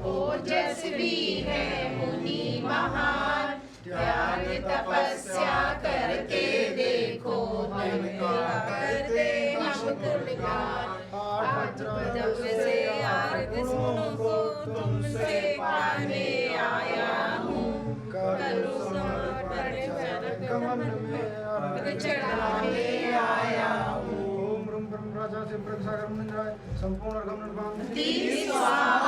ओजस्वी है मुनि महान, त्याग तपस्या करके देखो, मन का करते हम गुणगान। आज जब से आर्ग सुनो को तुमसे पाने आया हूँ, करो समर्पण जनक मन में अर्घ चढ़ाने आया हूँ। ओम ब्रह्म ब्रह्म राजा से ब्रह्म सागर मुनिंद्राय संपूर्ण अर्घम निर्वाण दी स्वाहा।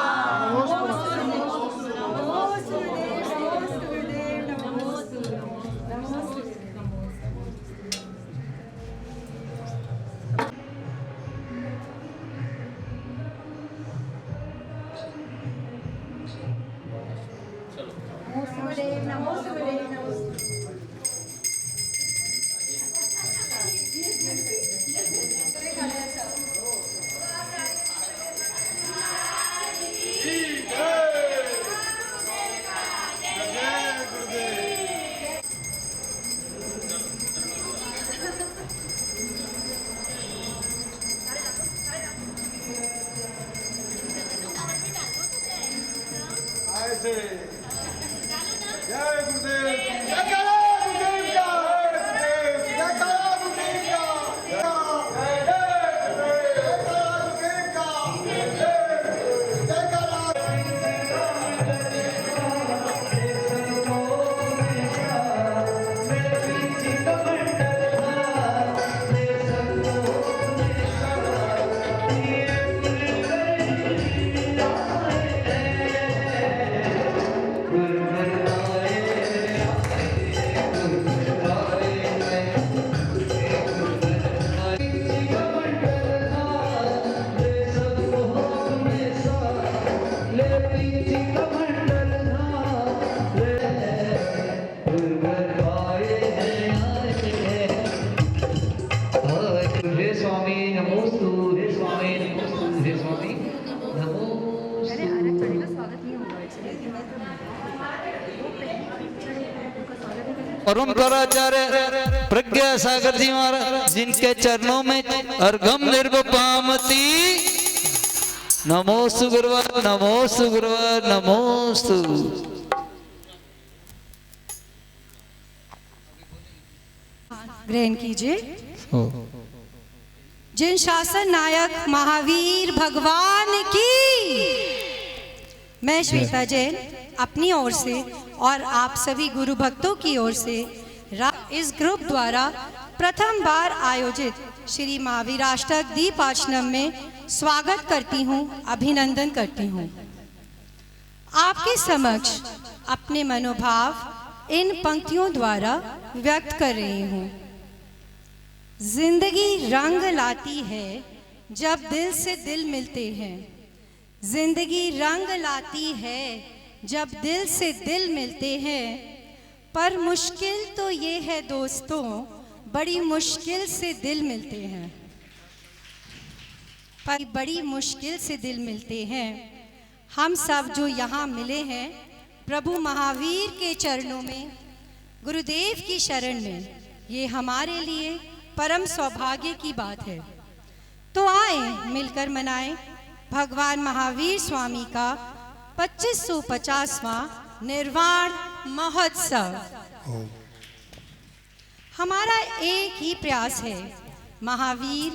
जय गुरुदेव, जय काला गुरुदेव का, जय काला गुरुदेव का, जय काला गुरुदेव का, जय काला। परम्पराचार्य प्रज्ञा सागर जी महाराज, जिनके चरणों में अर्घम निर्वपामति। नमोस्तु गुरुवर, नमोस्तु गुरुवर, नमोस्तु। ग्रहण कीजिए। जिन शासन नायक महावीर भगवान की, मैं श्वेता जैन अपनी ओर से और आप सभी गुरु भक्तों की ओर से इस ग्रुप द्वारा प्रथम बार आयोजित श्री महावीराष्टक दीपावचनम में स्वागत करती हूँ, अभिनंदन करती हूँ। आपके समक्ष अपने मनोभाव इन पंक्तियों द्वारा व्यक्त कर रही हूँ। जिंदगी रंग लाती है जब दिल से दिल मिलते हैं। जिंदगी रंग लाती है जब दिल से दिल मिलते हैं, पर मुश्किल तो ये है दोस्तों, बड़ी मुश्किल से दिल मिलते हैं। पर बड़ी मुश्किल से दिल मिलते हैं। हम सब जो यहाँ मिले हैं प्रभु महावीर के चरणों में, गुरुदेव की शरण में, ये हमारे लिए परम सौभाग्य की बात है। तो आए मिलकर मनाएं भगवान महावीर स्वामी का 2550वां निर्वाण महोत्सव। हमारा एक ही प्रयास है, महावीर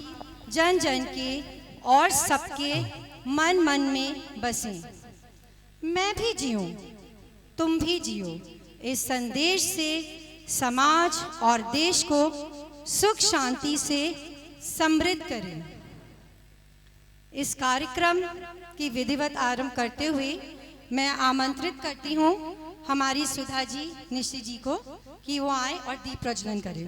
जन जन के और सबके मन मन में बसे। मैं भी जीऊं, तुम भी जियो, इस संदेश से समाज और देश को सुख शांति से समृद्ध करें। इस कार्यक्रम की विधिवत आरंभ करते हुए मैं आमंत्रित करती हूँ हमारी सुधा जी निश्चित जी को कि वो आए और दीप प्रज्वलन करें।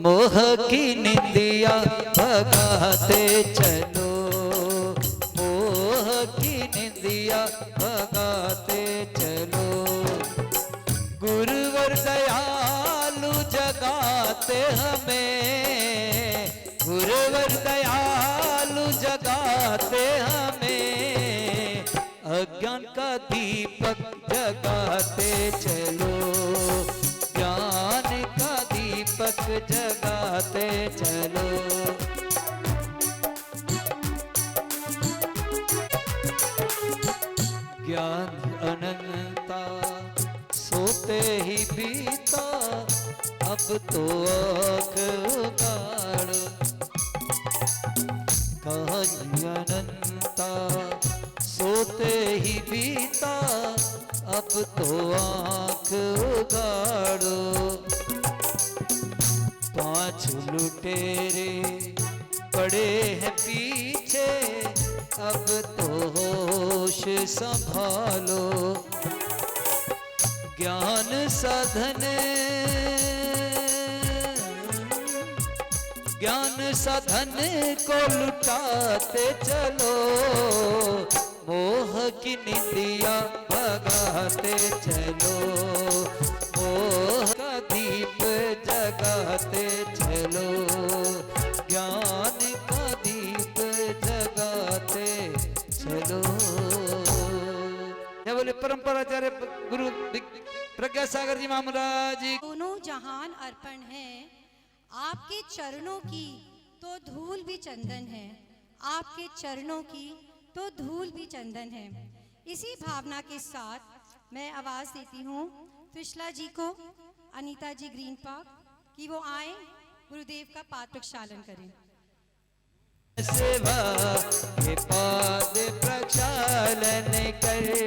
मोह की निंदिया भगाते चलो, मोह की निंदिया भगाते चलो, गुरुवर दयालु जगा जगाते हमें, गुरुवर दयालु जगाते हमें, अज्ञान का दीपक जगाते चलो, ज्ञान का दीपक जगाते चलो। ज्ञान अनंता सोते ही बीता, अब तो आँख उगाड़, कहानी अनंता सोते ही बीता, अब तो आँख उगाड़ो। पांच लुटेरे पड़े हैं पीछे, अब तो होश संभालो, ज्ञान साधन को लुटाते चलो, मोह की निंदिया भगाते चलो, मोह का दीप जगाते चलो, ज्ञान का दीप जगाते चलो। क्या बोले परंपराचार्य गुरु प्रज्ञा सागर जी महाराज जी। दोनों जहान अर्पण है, आपके चरणों की तो धूल भी चंदन है, आपके चरणों की तो धूल भी चंदन है। इसी भावना के साथ मैं आवाज देती हूँ त्रिशला जी को, अनीता जी ग्रीन पार्क, कि वो आए गुरुदेव का पाद प्रक्षालन करें। सेवा के पाद प्रक्षालन करे,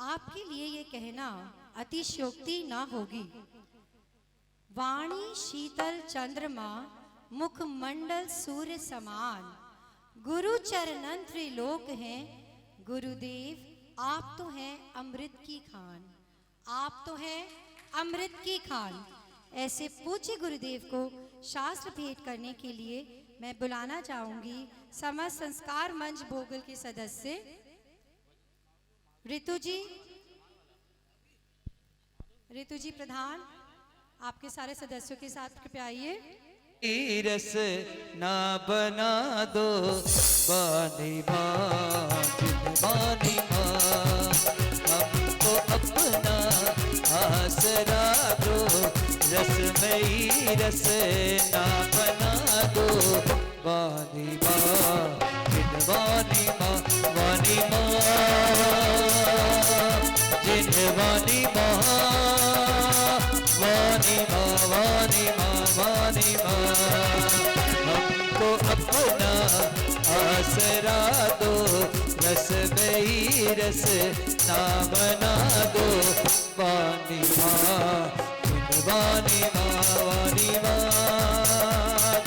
आपके लिए ये कहना अतिशयोक्ति ना होगी। वाणी शीतल चंद्रमा, मुख मंडल सूर्य समान, गुरु चरणन त्रिलोक हैं, गुरुदेव आप तो हैं अमृत की खान, आप तो हैं अमृत की खान। ऐसे पूज्य गुरुदेव को शास्त्र भेंट करने के लिए मैं बुलाना चाहूंगी समस्त संस्कार मंच भोगल के सदस्य ऋतु जी प्रधान, आपके सारे सदस्यों के साथ कृपया आइए। रस ना बना दो बानी माँ, बानी माँ, हमको अपना आसरा दो, रस में ही रस ना बना दो बानी माँ, वानी माँ, वानी माँ, जिन वानी माँ, वानी माँ, वानी माँ, वानी माँ, हमको अपना आसरा दो, रस में ही रस ना बना दो वानी माँ, जिन वानी माँ, वानी माँ,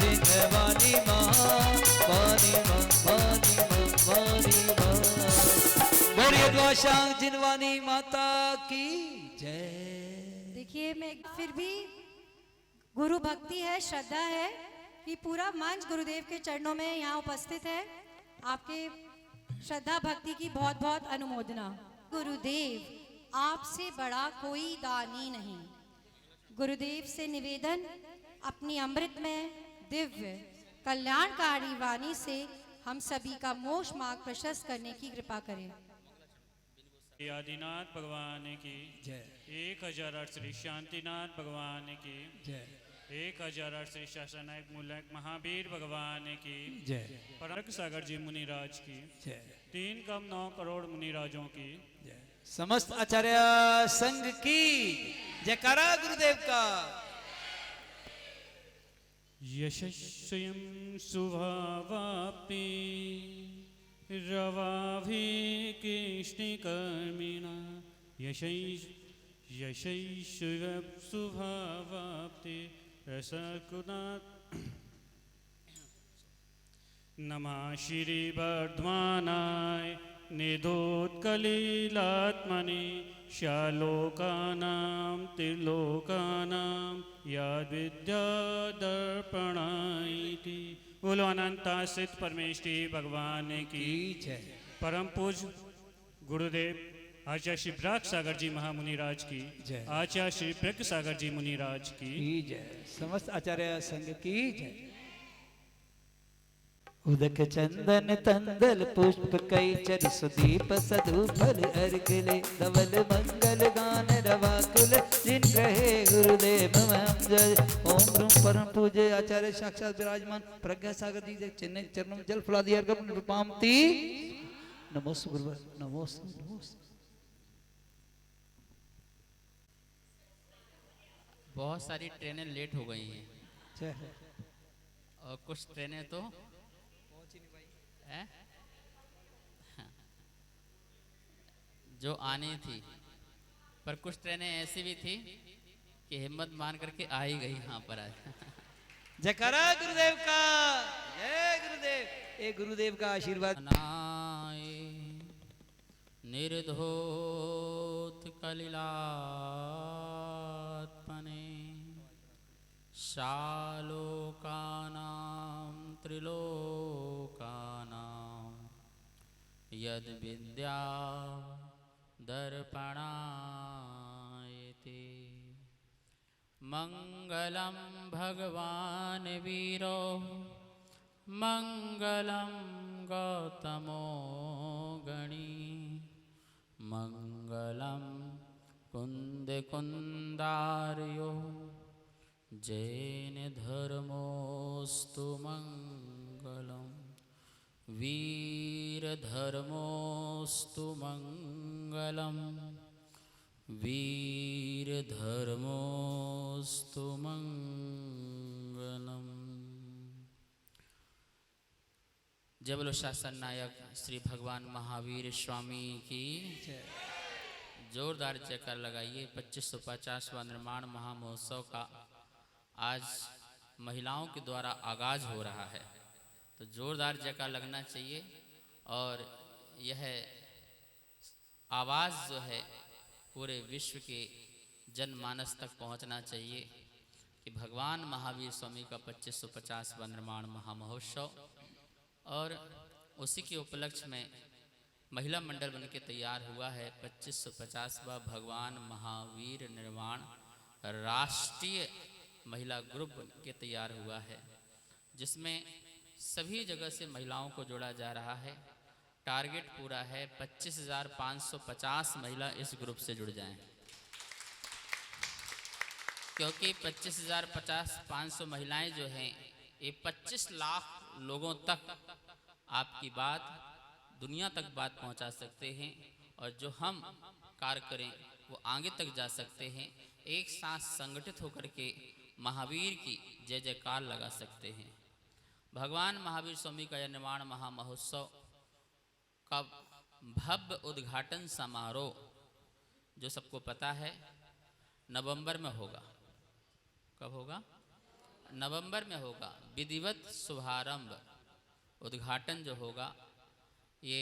जिन वानी माँ, वानी माँ, वानी माँ, वानी माँ। बोलिए द्वाशांग जिनवानी माता की जय। देखिए, मैं फिर भी गुरु भक्ति है, श्रद्धा है कि पूरा मंच गुरुदेव के चरणों में यहाँ उपस्थित है। आपके श्रद्धा भक्ति की बहुत बहुत अनुमोदना। गुरुदेव, आपसे बड़ा कोई दानी नहीं। गुरुदेव से निवेदन, अपनी अमृत में दिव्य कल्याणकारी वाणी से हम सभी का मोक्ष मार्ग प्रशस्त करने की कृपा करें। आदिनाथ भगवान की जय। 1008 श्री शांतिनाथ भगवान की जय। 1008 श्री शासनायक मूलक महावीर भगवान की जय। परक सागर जी मुनिराज की जय। 3 कम 9 करोड़ मुनिराजों की जय। समस्त आचार्य संघ की जयकारा गुरुदेव का। यशस्वयं शुभावाप्ति रवाभि कृष्णकर्मिणा यशैश्व शुभावाप्ति रसकुनाथ नमः श्री वर्धमानाय निधोत्कलीलात्मनि शालोकानां त्रिलोकानां यद्विद्यादर्पणाइति बोलो अनंत सिद्ध परमेष्टि भगवान की जय। परम पूज गुरुदेव आचार्य श्री ब्रह्म सागर जी महामुनि राज की जय। आचार्य श्री प्रज्ञ सागर जी मुनि राज की जय। समस्त आचार्य संघ की जय। उदक चंदन तंदल पुष्प कई चर सुदीप सदु फल अर्घले धवल मंगल गान रवाकुल जिन कहे गुरुदेव मम जय। ओम ब्रह्म परम पूज्य आचार्य साक्षात विराजमान प्रज्ञा सागर जी चेन्नई चरणों में जल फुलादि अर्घम निरुपामति। नमोस्तु गुरुवर नमोस्तु नमोस्तु। बहुत सारी ट्रेनें लेट हो गई हैं जय। और कुछ ट्रेनें तो हैं? जो आनी थी, पर कुछ ट्रेनें ऐसी भी थी कि हिम्मत मान करके आ ही गई यहाँ पर आज। जयकारा गुरुदेव का। जय गुरुदेव। ए गुरुदेव का आशीर्वाद। नाय निर्धोत कलिलात्मने शालोकानां त्रिलोकानां यद विद्या दर्पणायते। मंगलम भगवान वीरो मंगलम गौतमो गणी मंगलम कुंद कुंदार्यो जैन धर्मोस्तु मंगलम वीर धर्मोस्तु मंगलम वीर धर्मोस्तु मंगलम। जय बोलो शासन नायक श्री भगवान महावीर स्वामी की जोरदार जयकार लगाइए। 2550वां निर्माण महामहोत्सव का आज महिलाओं के द्वारा आगाज हो रहा है, तो जोरदार जयकार लगना चाहिए। और यह आवाज़ जो है पूरे विश्व के जनमानस तक पहुंचना चाहिए कि भगवान महावीर स्वामी का 2550वां निर्माण महामहोत्सव और उसी के उपलक्ष्य में महिला मंडल बनके तैयार हुआ है। 2550वां भगवान महावीर निर्माण राष्ट्रीय महिला ग्रुप के तैयार हुआ है, जिसमें सभी जगह से महिलाओं को जोड़ा जा रहा है। टारगेट पूरा है 25,550 महिला इस ग्रुप से जुड़ जाएं, क्योंकि 25,500 महिलाएं जो हैं ये 25 लाख लोगों तक आपकी बात दुनिया तक बात पहुंचा सकते हैं। और जो हम कार्य करें वो आगे तक जा सकते हैं। एक साथ संगठित होकर के महावीर की जय जयकार लगा सकते हैं। भगवान महावीर स्वामी का यह निर्माण महामहोत्सव का भव्य उद्घाटन समारोह जो सबको पता है नवंबर में होगा। कब होगा? नवंबर में होगा। विधिवत शुभारंभ उद्घाटन जो होगा ये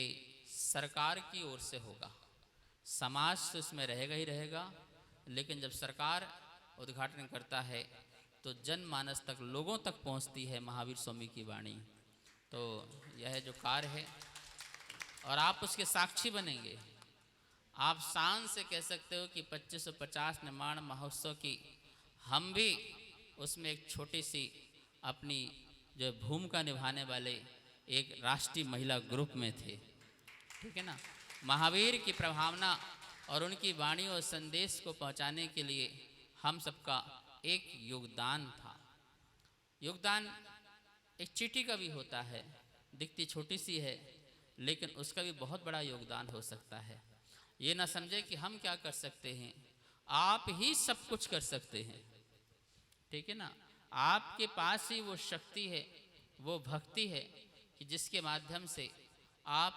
सरकार की ओर से होगा। समाज तो इसमें रहेगा ही रहेगा, लेकिन जब सरकार उद्घाटन करता है तो जनमानस तक लोगों तक पहुंचती है महावीर स्वामी की वाणी। तो यह जो कार्य है और आप उसके साक्षी बनेंगे। आप शान से कह सकते हो कि 2550 निर्माण महोत्सव की हम भी उसमें एक छोटी सी अपनी जो भूमिका निभाने वाले एक राष्ट्रीय महिला ग्रुप में थे। ठीक है ना। महावीर की प्रभावना और उनकी वाणी और संदेश को पहुंचाने के लिए हम सबका एक योगदान था। योगदान एक चींटी का भी होता है, दिखती छोटी सी है, लेकिन उसका भी बहुत बड़ा योगदान हो सकता है। ये ना समझे कि हम क्या कर सकते हैं, आप ही सब कुछ कर सकते हैं। ठीक है ना। आपके पास ही वो शक्ति है, वो भक्ति है कि जिसके माध्यम से आप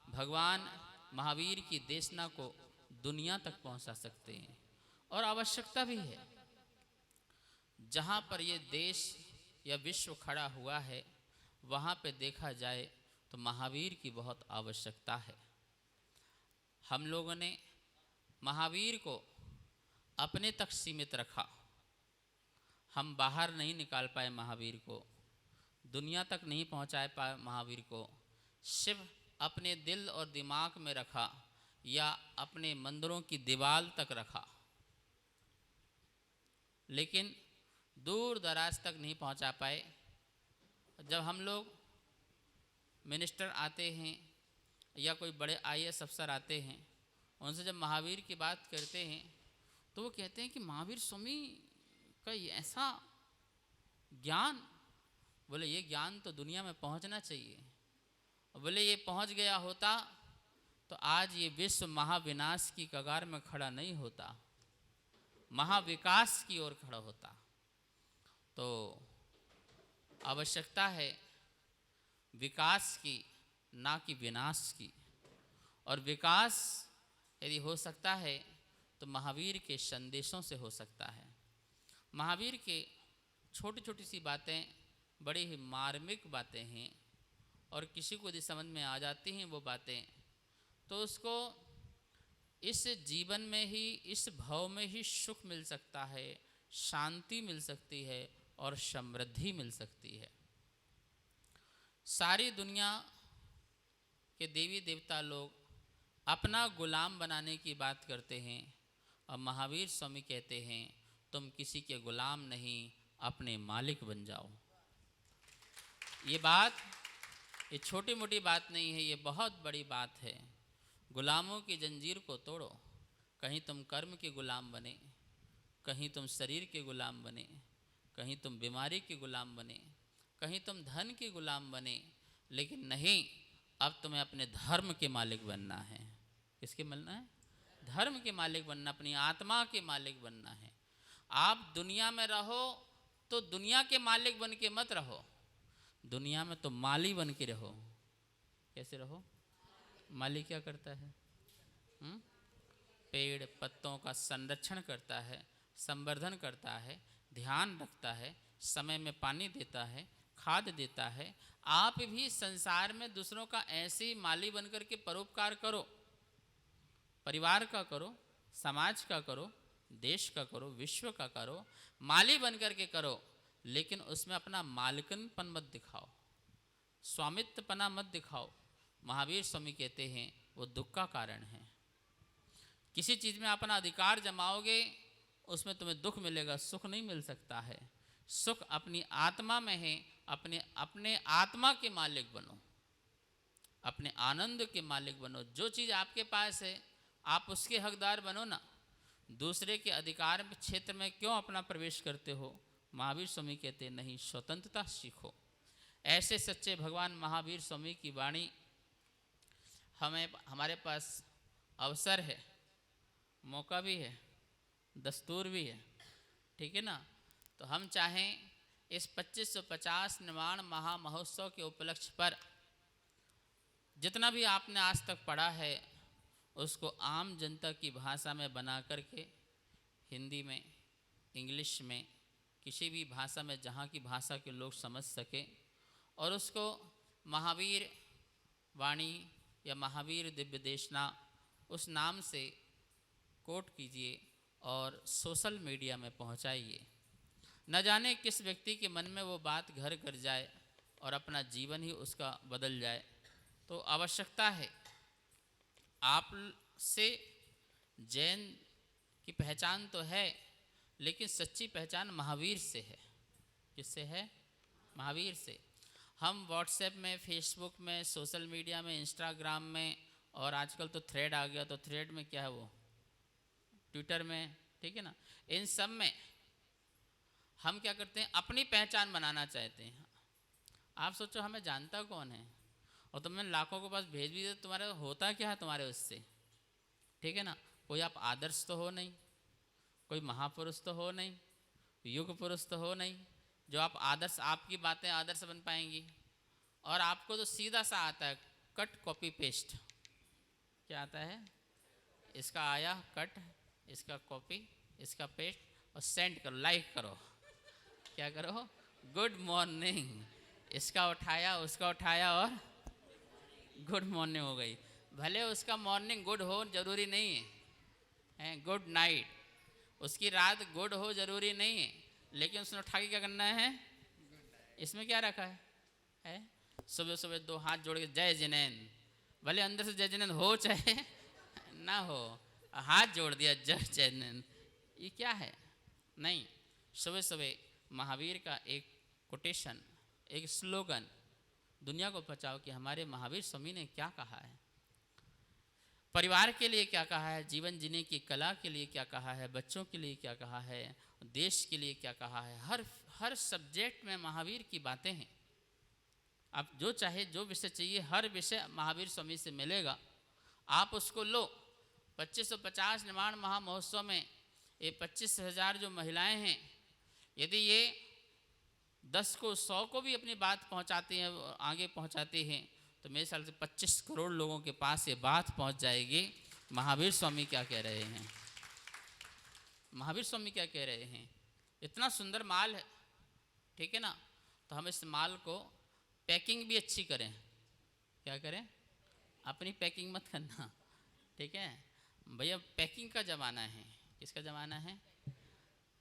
भगवान महावीर की देशना को दुनिया तक पहुंचा सकते हैं। और आवश्यकता भी है। जहाँ पर ये देश या विश्व खड़ा हुआ है वहाँ पे देखा जाए तो महावीर की बहुत आवश्यकता है। हम लोगों ने महावीर को अपने तक सीमित रखा, हम बाहर नहीं निकाल पाए महावीर को। दुनिया तक नहीं पहुंचा पाए महावीर को, शिव अपने दिल और दिमाग में रखा या अपने मंदिरों की दीवार तक रखा, लेकिन दूर दराज तक नहीं पहुंचा पाए। जब हम लोग मिनिस्टर आते हैं या कोई बड़े आईएएस अफसर आते हैं, उनसे जब महावीर की बात करते हैं तो वो कहते हैं कि महावीर स्वामी का ये ऐसा ज्ञान, बोले ये ज्ञान तो दुनिया में पहुंचना चाहिए। बोले ये पहुंच गया होता तो आज ये विश्व महाविनाश की कगार में खड़ा नहीं होता, महाविकास की ओर खड़ा होता। तो आवश्यकता है विकास की, ना कि विनाश की। और विकास यदि हो सकता है तो महावीर के संदेशों से हो सकता है। महावीर के छोटी छोटी सी बातें बड़ी ही मार्मिक बातें हैं, और किसी को यदि समझ में आ जाती हैं वो बातें, तो उसको इस जीवन में ही, इस भव में ही सुख मिल सकता है, शांति मिल सकती है और समृद्धि मिल सकती है। सारी दुनिया के देवी देवता लोग अपना गुलाम बनाने की बात करते हैं, और महावीर स्वामी कहते हैं तुम किसी के गुलाम नहीं, अपने मालिक बन जाओ। ये बात, ये छोटी मोटी बात नहीं है, ये बहुत बड़ी बात है। गुलामों की जंजीर को तोड़ो। कहीं तुम कर्म के गुलाम बने, कहीं तुम शरीर के गुलाम बने, कहीं तुम बीमारी के गुलाम बने, कहीं तुम धन के गुलाम बने, लेकिन नहीं, अब तुम्हें अपने धर्म के मालिक बनना है। किसके बनना है? धर्म के मालिक बनना, अपनी आत्मा के मालिक बनना है। आप दुनिया में रहो तो दुनिया के मालिक बन के मत रहो, दुनिया में तो माली बन के रहो। कैसे रहो? माली क्या करता है? पेड़ पत्तों का संरक्षण करता है, संवर्धन करता है, ध्यान रखता है, समय में पानी देता है, खाद देता है। आप भी संसार में दूसरों का ऐसे ही माली बनकर के परोपकार करो। परिवार का करो, समाज का करो, देश का करो, विश्व का करो, माली बनकर के करो, लेकिन उसमें अपना मालिकनपन मत दिखाओ, स्वामित्वपना मत दिखाओ। महावीर स्वामी कहते हैं वो दुख का कारण है। किसी चीज़ में अपना अधिकार जमाओगे उसमें तुम्हें दुख मिलेगा, सुख नहीं मिल सकता है। सुख अपनी आत्मा में है। अपने आत्मा के मालिक बनो, अपने आनंद के मालिक बनो। जो चीज़ आपके पास है आप उसके हकदार बनो ना। दूसरे के अधिकार क्षेत्र में क्यों अपना प्रवेश करते हो? महावीर स्वामी कहते नहीं, स्वतंत्रता सीखो। ऐसे सच्चे भगवान महावीर स्वामी की वाणी हमारे पास अवसर है, मौका भी है, दस्तूर भी है, ठीक है ना। तो हम चाहें इस 2550 निर्वाण महामहोत्सव के उपलक्ष्य पर जितना भी आपने आज तक पढ़ा है उसको आम जनता की भाषा में बना करके, हिंदी में, इंग्लिश में, किसी भी भाषा में जहाँ की भाषा के लोग समझ सकें, और उसको महावीर वाणी या महावीर दिव्य देशना उस नाम से कोट कीजिए और सोशल मीडिया में पहुंचाइए। न जाने किस व्यक्ति के मन में वो बात घर कर जाए और अपना जीवन ही उसका बदल जाए। तो आवश्यकता है आप से, जैन की पहचान तो है, लेकिन सच्ची पहचान महावीर से है। किससे है? महावीर से। हम व्हाट्सएप में, फेसबुक में, सोशल मीडिया में, इंस्टाग्राम में, और आजकल तो थ्रेड आ गया, तो थ्रेड में क्या है वो, ट्विटर में, ठीक है ना, इन सब में हम क्या करते हैं, अपनी पहचान बनाना चाहते हैं। आप सोचो हमें जानता कौन है, और तुमने लाखों के पास भेज भी दे, तुम्हारे होता क्या है तुम्हारे उससे, ठीक है ना। कोई आप आदर्श तो हो नहीं, कोई महापुरुष तो हो नहीं, युग पुरुष तो हो नहीं जो आप आदर्श, आपकी बातें आदर्श बन पाएंगी। और आपको तो सीधा सा आता है कट कॉपी पेस्ट। क्या आता है? इसका आया कट, इसका कॉपी, इसका पेस्ट, और सेंड करो, लाइक करो। क्या करो? Good morning. इसका उठाया, उसका उठाया, और गुड मॉर्निंग हो गई। भले उसका मॉर्निंग गुड हो जरूरी नहीं है, गुड नाइट, उसकी रात गुड हो जरूरी नहीं है, लेकिन उसने उठा के क्या करना है? इसमें क्या रखा है? है। सुबह सुबह दो हाथ जोड़ के जय जिनेन, भले अंदर से जय जिनेन हो चाहे ना हो, हाथ जोड़ दिया जय जिनेन, ये क्या है? नहीं, सुबह सुबह महावीर का एक कोटेशन, एक स्लोगन दुनिया को बचाओ कि हमारे महावीर स्वामी ने क्या कहा है, परिवार के लिए क्या कहा है, जीवन जीने की कला के लिए क्या कहा है, बच्चों के लिए क्या कहा है, देश के लिए क्या कहा है। हर सब्जेक्ट में महावीर की बातें हैं। आप जो चाहे, जो विषय चाहिए, हर विषय महावीर स्वामी से मिलेगा, आप उसको लो। 2550 निर्माण महामहोत्सव में ये 25,000 जो महिलाएं हैं, यदि ये 10 को 100 को भी अपनी बात पहुंचाती हैं, आगे पहुंचाती हैं, तो मेरे ख्याल से 25 करोड़ लोगों के पास ये बात पहुंच जाएगी। महावीर स्वामी क्या कह रहे हैं, महावीर स्वामी क्या कह रहे हैं। इतना सुंदर माल है, ठीक है ना, तो हम इस माल को पैकिंग भी अच्छी करें। क्या करें? अपनी पैकिंग मत करना, ठीक है भैया, पैकिंग का ज़माना है। किसका ज़माना है?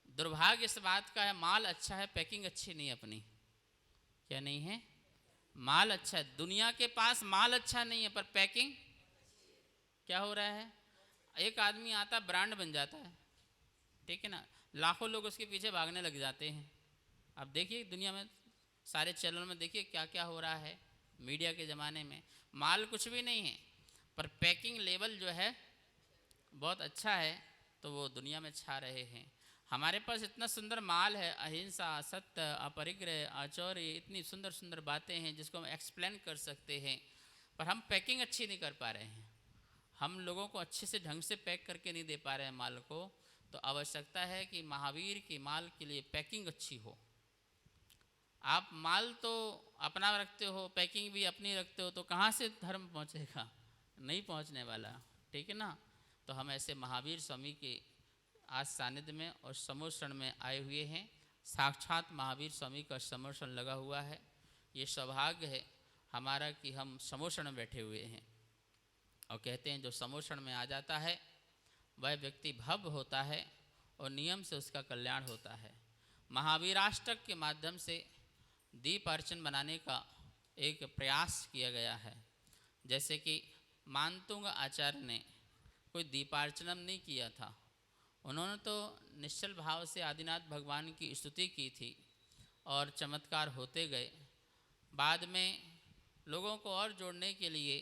दुर्भाग्य इस बात का है, माल अच्छा है, पैकिंग अच्छी नहीं अपनी। क्या नहीं है? माल अच्छा है, दुनिया के पास माल अच्छा नहीं है, पर पैकिंग क्या हो रहा है? एक आदमी आता ब्रांड बन जाता है, ठीक है ना, लाखों लोग उसके पीछे भागने लग जाते हैं। आप देखिए दुनिया में सारे चैनल में देखिए क्या क्या हो रहा है। मीडिया के ज़माने में माल कुछ भी नहीं है, पर पैकिंग लेवल जो है बहुत अच्छा है, तो वो दुनिया में छा रहे हैं। हमारे पास इतना सुंदर माल है, अहिंसा, सत्य, अपरिग्रह, आचौर्य, इतनी सुंदर सुंदर बातें हैं जिसको हम एक्सप्लेन कर सकते हैं, पर हम पैकिंग अच्छी नहीं कर पा रहे हैं। हम लोगों को अच्छे से ढंग से पैक करके नहीं दे पा रहे हैं माल को। तो आवश्यकता है कि महावीर की माल के लिए पैकिंग अच्छी हो। आप माल तो अपना रखते हो, पैकिंग भी अपनी रखते हो, तो कहाँ से धर्म पहुँचेगा? नहीं पहुँचने वाला, ठीक है ना। तो हम ऐसे महावीर स्वामी के आज सानिध्य में और समोषण में आए हुए हैं। साक्षात महावीर स्वामी का समोषण लगा हुआ है। ये सौभाग्य है हमारा कि हम समोषण में बैठे हुए हैं। और कहते हैं जो समोषण में आ जाता है वह व्यक्ति भव्य होता है और नियम से उसका कल्याण होता है। महावीराष्टक के माध्यम से दीप अर्चन बनाने का एक प्रयास किया गया है। जैसे कि मानतुंग आचार्य ने कोई दीपार्चनम नहीं किया था, उन्होंने तो निश्चल भाव से आदिनाथ भगवान की स्तुति की थी और चमत्कार होते गए। बाद में लोगों को और जोड़ने के लिए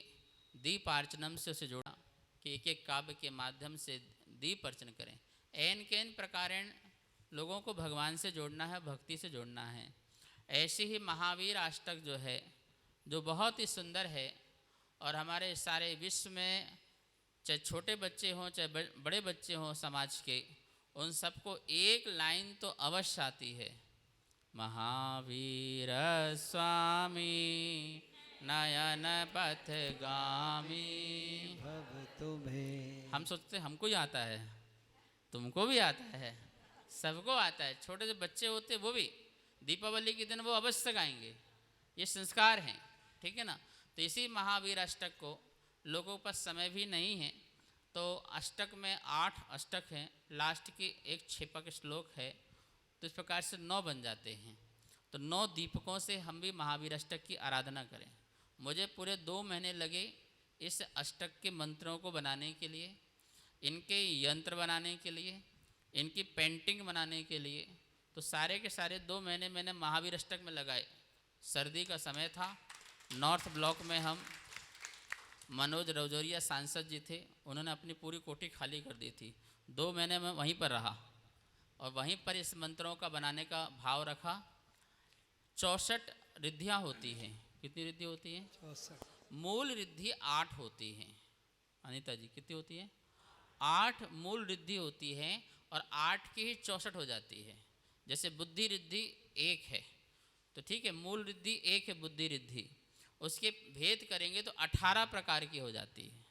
दीपार्चनम से उसे जोड़ा कि एक एक काव्य के माध्यम से दीप अर्चन करें। एन केन प्रकारेण लोगों को भगवान से जोड़ना है, भक्ति से जोड़ना है। ऐसे ही महावीर अष्टक जो है, जो बहुत ही सुंदर है, और हमारे सारे विश्व में चाहे छोटे बच्चे हों चाहे बड़े बच्चे हों समाज के, उन सबको एक लाइन तो अवश्य आती है, महावीर स्वामी नयन पथगामी। भव तुम्हें। हम सोचते हमको ही आता है, तुमको भी आता है, सबको आता है। छोटे से बच्चे होते वो भी दीपावली के दिन वो अवश्य गाएंगे, ये संस्कार हैं, ठीक है ना। तो इसी महावीर अष्टक को लोगों के पास समय भी नहीं है, तो अष्टक में 8 अष्टक हैं, लास्ट की एक छेपक श्लोक है, तो इस प्रकार से 9 बन जाते हैं। तो 9 दीपकों से हम भी महावीर अष्टक की आराधना करें। मुझे पूरे 2 महीने लगे इस अष्टक के मंत्रों को बनाने के लिए, इनके यंत्र बनाने के लिए, इनकी पेंटिंग बनाने के लिए। तो सारे के सारे 2 महीने मैंने महावीर अष्टक में लगाए। सर्दी का समय था, नॉर्थ ब्लॉक में हम मनोज रौजोरिया सांसद जी थे, उन्होंने अपनी पूरी कोठी खाली कर दी थी। 2 महीने में वहीं पर रहा और वहीं पर इस मंत्रों का बनाने का भाव रखा। 64 रिद्धियाँ होती हैं। कितनी रिद्धि होती हैं? 64। मूल रिद्धि 8 होती हैं। अनीता जी कितनी होती है? 8 मूल रिद्धि होती हैं और 8 की ही 64 हो जाती है। जैसे बुद्धि रिद्धि 1 है, तो ठीक है, मूल रिद्धि 1 है बुद्धि रिद्धि, उसके भेद करेंगे तो 18 प्रकार की हो जाती है।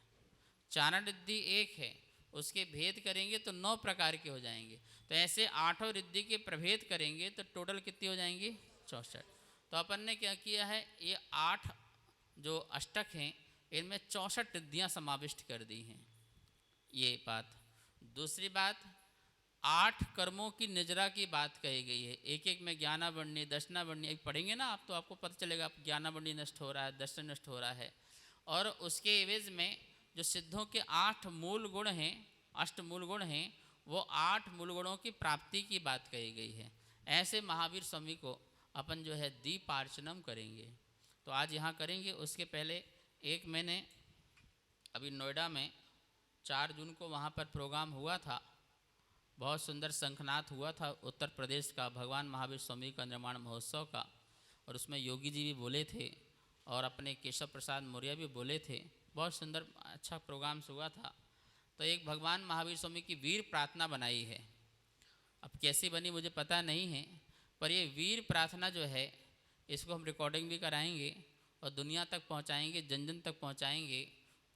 चारण रिद्धि 1 है, उसके भेद करेंगे तो 9 प्रकार के हो जाएंगे। तो ऐसे 8 रिद्धि के प्रभेद करेंगे तो टोटल कितनी हो जाएंगी? 64। तो अपन ने क्या किया है, ये 8 जो अष्टक हैं इनमें 64 रिद्धियाँ समाविष्ट कर दी हैं। ये बात। दूसरी बात, 8 कर्मों की निजरा की बात कही गई है। एक एक में ज्ञाना बढ़नी, दर्शना बढ़नी, अभी पढ़ेंगे ना आप तो आपको पता चलेगा आप ज्ञाना बढ़नी नष्ट हो रहा है, दर्शन नष्ट हो रहा है। और उसके एवज में जो सिद्धों के 8 मूल गुण हैं, 8 मूल गुण हैं, वो 8 मूल गुणों की प्राप्ति की बात कही गई है। ऐसे महावीर स्वामी को अपन जो है दीपार्चनम करेंगे। तो आज यहाँ करेंगे। उसके पहले एक मैंने अभी नोएडा में 4 जून को वहाँ पर प्रोग्राम हुआ था, बहुत सुंदर शंखनाद हुआ था उत्तर प्रदेश का, भगवान महावीर स्वामी का निर्माण महोत्सव का। और उसमें योगी जी भी बोले थे और अपने केशव प्रसाद मौर्य भी बोले थे। बहुत सुंदर अच्छा प्रोग्राम हुआ था। तो एक भगवान महावीर स्वामी की वीर प्रार्थना बनाई है। अब कैसी बनी मुझे पता नहीं है, पर ये वीर प्रार्थना जो है इसको हम रिकॉर्डिंग भी कराएंगे और दुनिया तक पहुंचाएंगे, जन जन तक पहुंचाएंगे।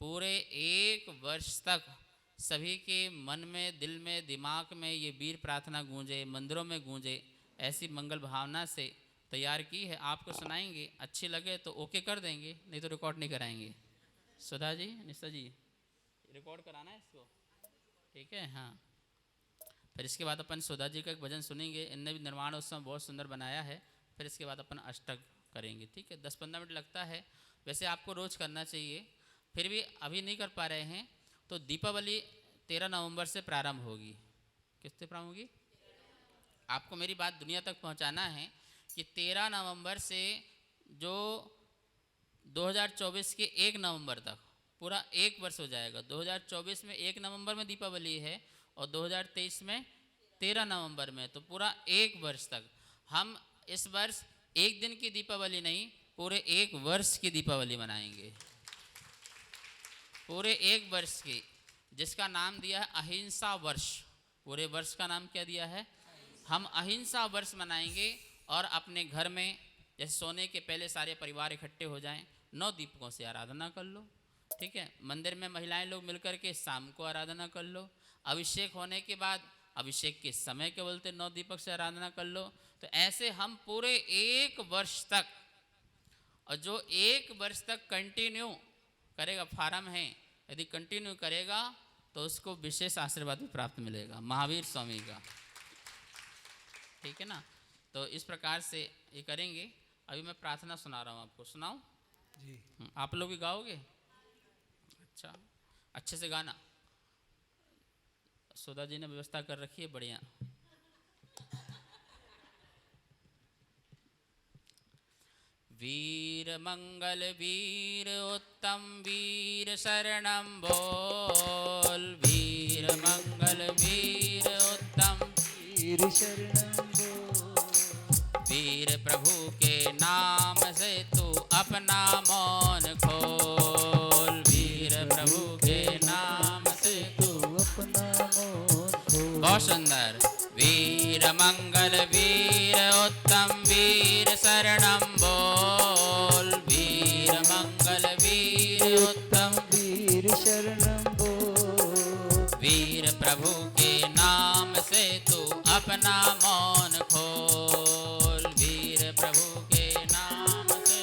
पूरे 1 वर्ष तक सभी के मन में, दिल में, दिमाग में ये वीर प्रार्थना गूंजे, मंदिरों में गूंजे, ऐसी मंगल भावना से तैयार की है। आपको सुनाएंगे, अच्छी लगे तो ओके कर देंगे, नहीं तो रिकॉर्ड नहीं कराएंगे। सुधा जी, निशा जी, रिकॉर्ड कराना है इसको, ठीक है? हाँ। फिर इसके बाद अपन सुधा जी का एक भजन सुनेंगे। इनने भी निर्माण उत्सव बहुत सुंदर बनाया है। फिर इसके बाद अपन अष्टक करेंगे, ठीक है? 10-15 मिनट लगता है, वैसे आपको रोज़ करना चाहिए। फिर भी अभी नहीं कर पा रहे हैं तो दीपावली 13 नवंबर से प्रारंभ होगी। किससे प्रारंभ होगी? आपको मेरी बात दुनिया तक पहुंचाना है कि 13 नवंबर से जो 2024 के 1 नवंबर तक पूरा 1 वर्ष हो जाएगा। 2024 में 1 नवंबर में दीपावली है और 2023 में 13 नवंबर में, तो पूरा 1 वर्ष तक हम इस वर्ष एक दिन की दीपावली नहीं, पूरे 1 वर्ष की दीपावली मनाएंगे। पूरे 1 वर्ष की, जिसका नाम दिया है अहिंसा वर्ष। पूरे वर्ष का नाम क्या दिया है? हम अहिंसा वर्ष मनाएंगे। और अपने घर में जैसे सोने के पहले सारे परिवार इकट्ठे हो जाएं, 9 दीपकों से आराधना कर लो, ठीक है? मंदिर में महिलाएं लोग मिलकर के शाम को आराधना कर लो। अभिषेक होने के बाद अभिषेक के समय के बोलते 9 दीपक से आराधना कर लो। तो ऐसे हम पूरे 1 वर्ष तक, और जो 1 वर्ष तक कंटिन्यू करेगा, फार्म है, यदि कंटिन्यू करेगा तो उसको विशेष आशीर्वाद भी प्राप्त मिलेगा महावीर स्वामी का, ठीक है ना? तो इस प्रकार से ये करेंगे। अभी मैं प्रार्थना सुना रहा हूँ आपको, सुनाऊं जी? आप लोग भी गाओगे? अच्छा, अच्छे से गाना। सुधा जी ने व्यवस्था कर रखी है, बढ़िया। वीर मंगल वीर उत्तम वीर शरणम बोल। वीर मंगल वीर उत्तम वीर शरणं बोल। वीर प्रभु के नाम से तू अपना मौन खोल। वीर प्रभु के नाम से तू अपना मौन खोल। बहुत सुंदर। वीर मंगल वीर उत्तम वीर शरणम बोल। वीर मंगल वीर उत्तम वीर शरणं बोल। वीर प्रभु के नाम से तू अपना मौन खोल। वीर प्रभु के नाम से।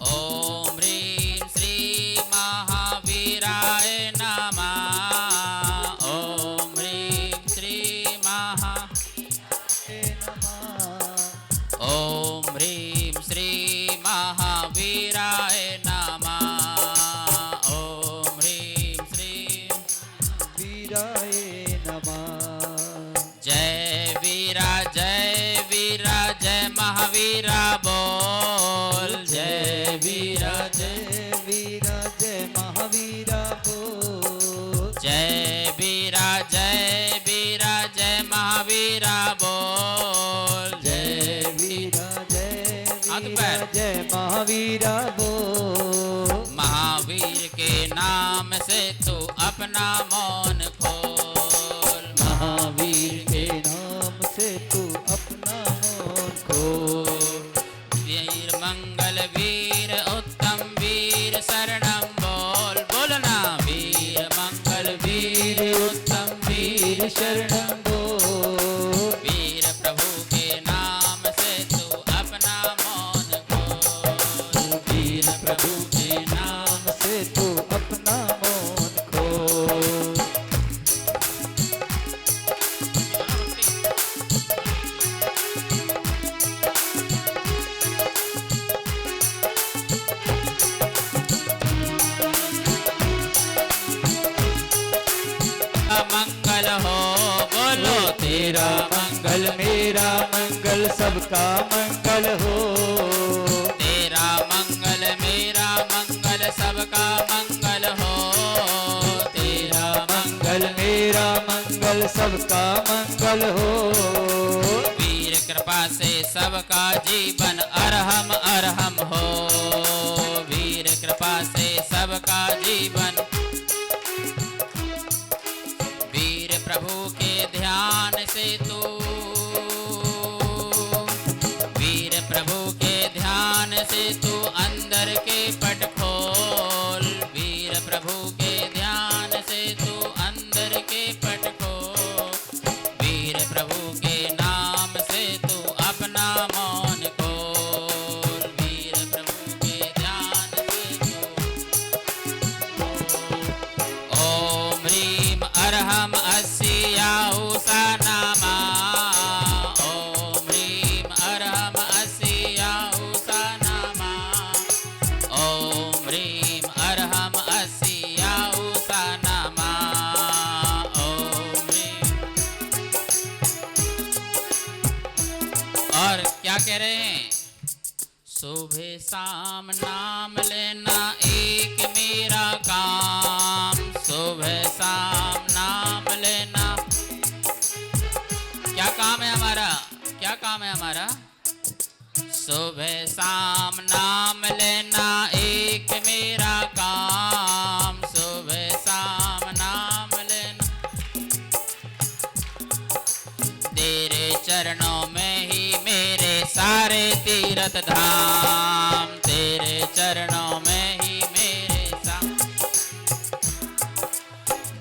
ओम ह्रीं श्री महावीराय नमः। ओम ह्रीं श्री ओम ह्रीं श्री महावीराय नमः। ओम ह्रीं श्री वीराय नमः। जय वीरा जय महावीरा बोल। जय वीरा जय वीरा जय महावीरा बोल। जय वीरा जय महावीरा बोल। जय वीरा हाथ पैर। जय महावीरा बोल। महावीर के नाम से तू अपना मौन खोल। महावीर के नाम से तू अपना मौन खोल। वीर मंगल वीर उत्तम वीर शरणम बोल। बोलना। वीर मंगल वीर उत्तम वीर शरणं बोल। वीर प्रभु के नाम से तू अपना मौन खोल। वीर प्रभु के नाम से तू अपना मौन खोल। मेरा मंगल सबका मंगल हो। तेरा मंगल मेरा मंगल सबका मंगल हो। तेरा मंगल मेरा मंगल सबका मंगल हो। वीर कृपा से सबका जीवन अरहम अरहम हो। वीर कृपा से सबका जीवन। वीर प्रभु के ध्यान से तू, वीर प्रभु के ध्यान से तू अंदर के पट खोल। वीर प्रभु के ध्यान से तू अंदर के पट खोल। वीर प्रभु के नाम से तू अपना मौन खोल। वीर प्रभु के ध्यान से तू ओम ह्रीम अरहम अस्याऊसा नामा। ओम ह्रीम अरहम अस्याऊसा नामा। ओम ह्रीम अरहम अस्याऊसा नामा। ओम ह्रीम। और क्या कह रहे हैं? सुबह शाम नाम लेना एक मेरा काम। सुबह शाम नाम लेना। क्या काम है हमारा? क्या काम है हमारा? सुबह शाम नाम लेना एक मेरा काम। सुबह शाम नाम लेना। तेरे चरणों में ही मेरे सारे तीर्थ धाम। तेरे चरणों में ही मेरे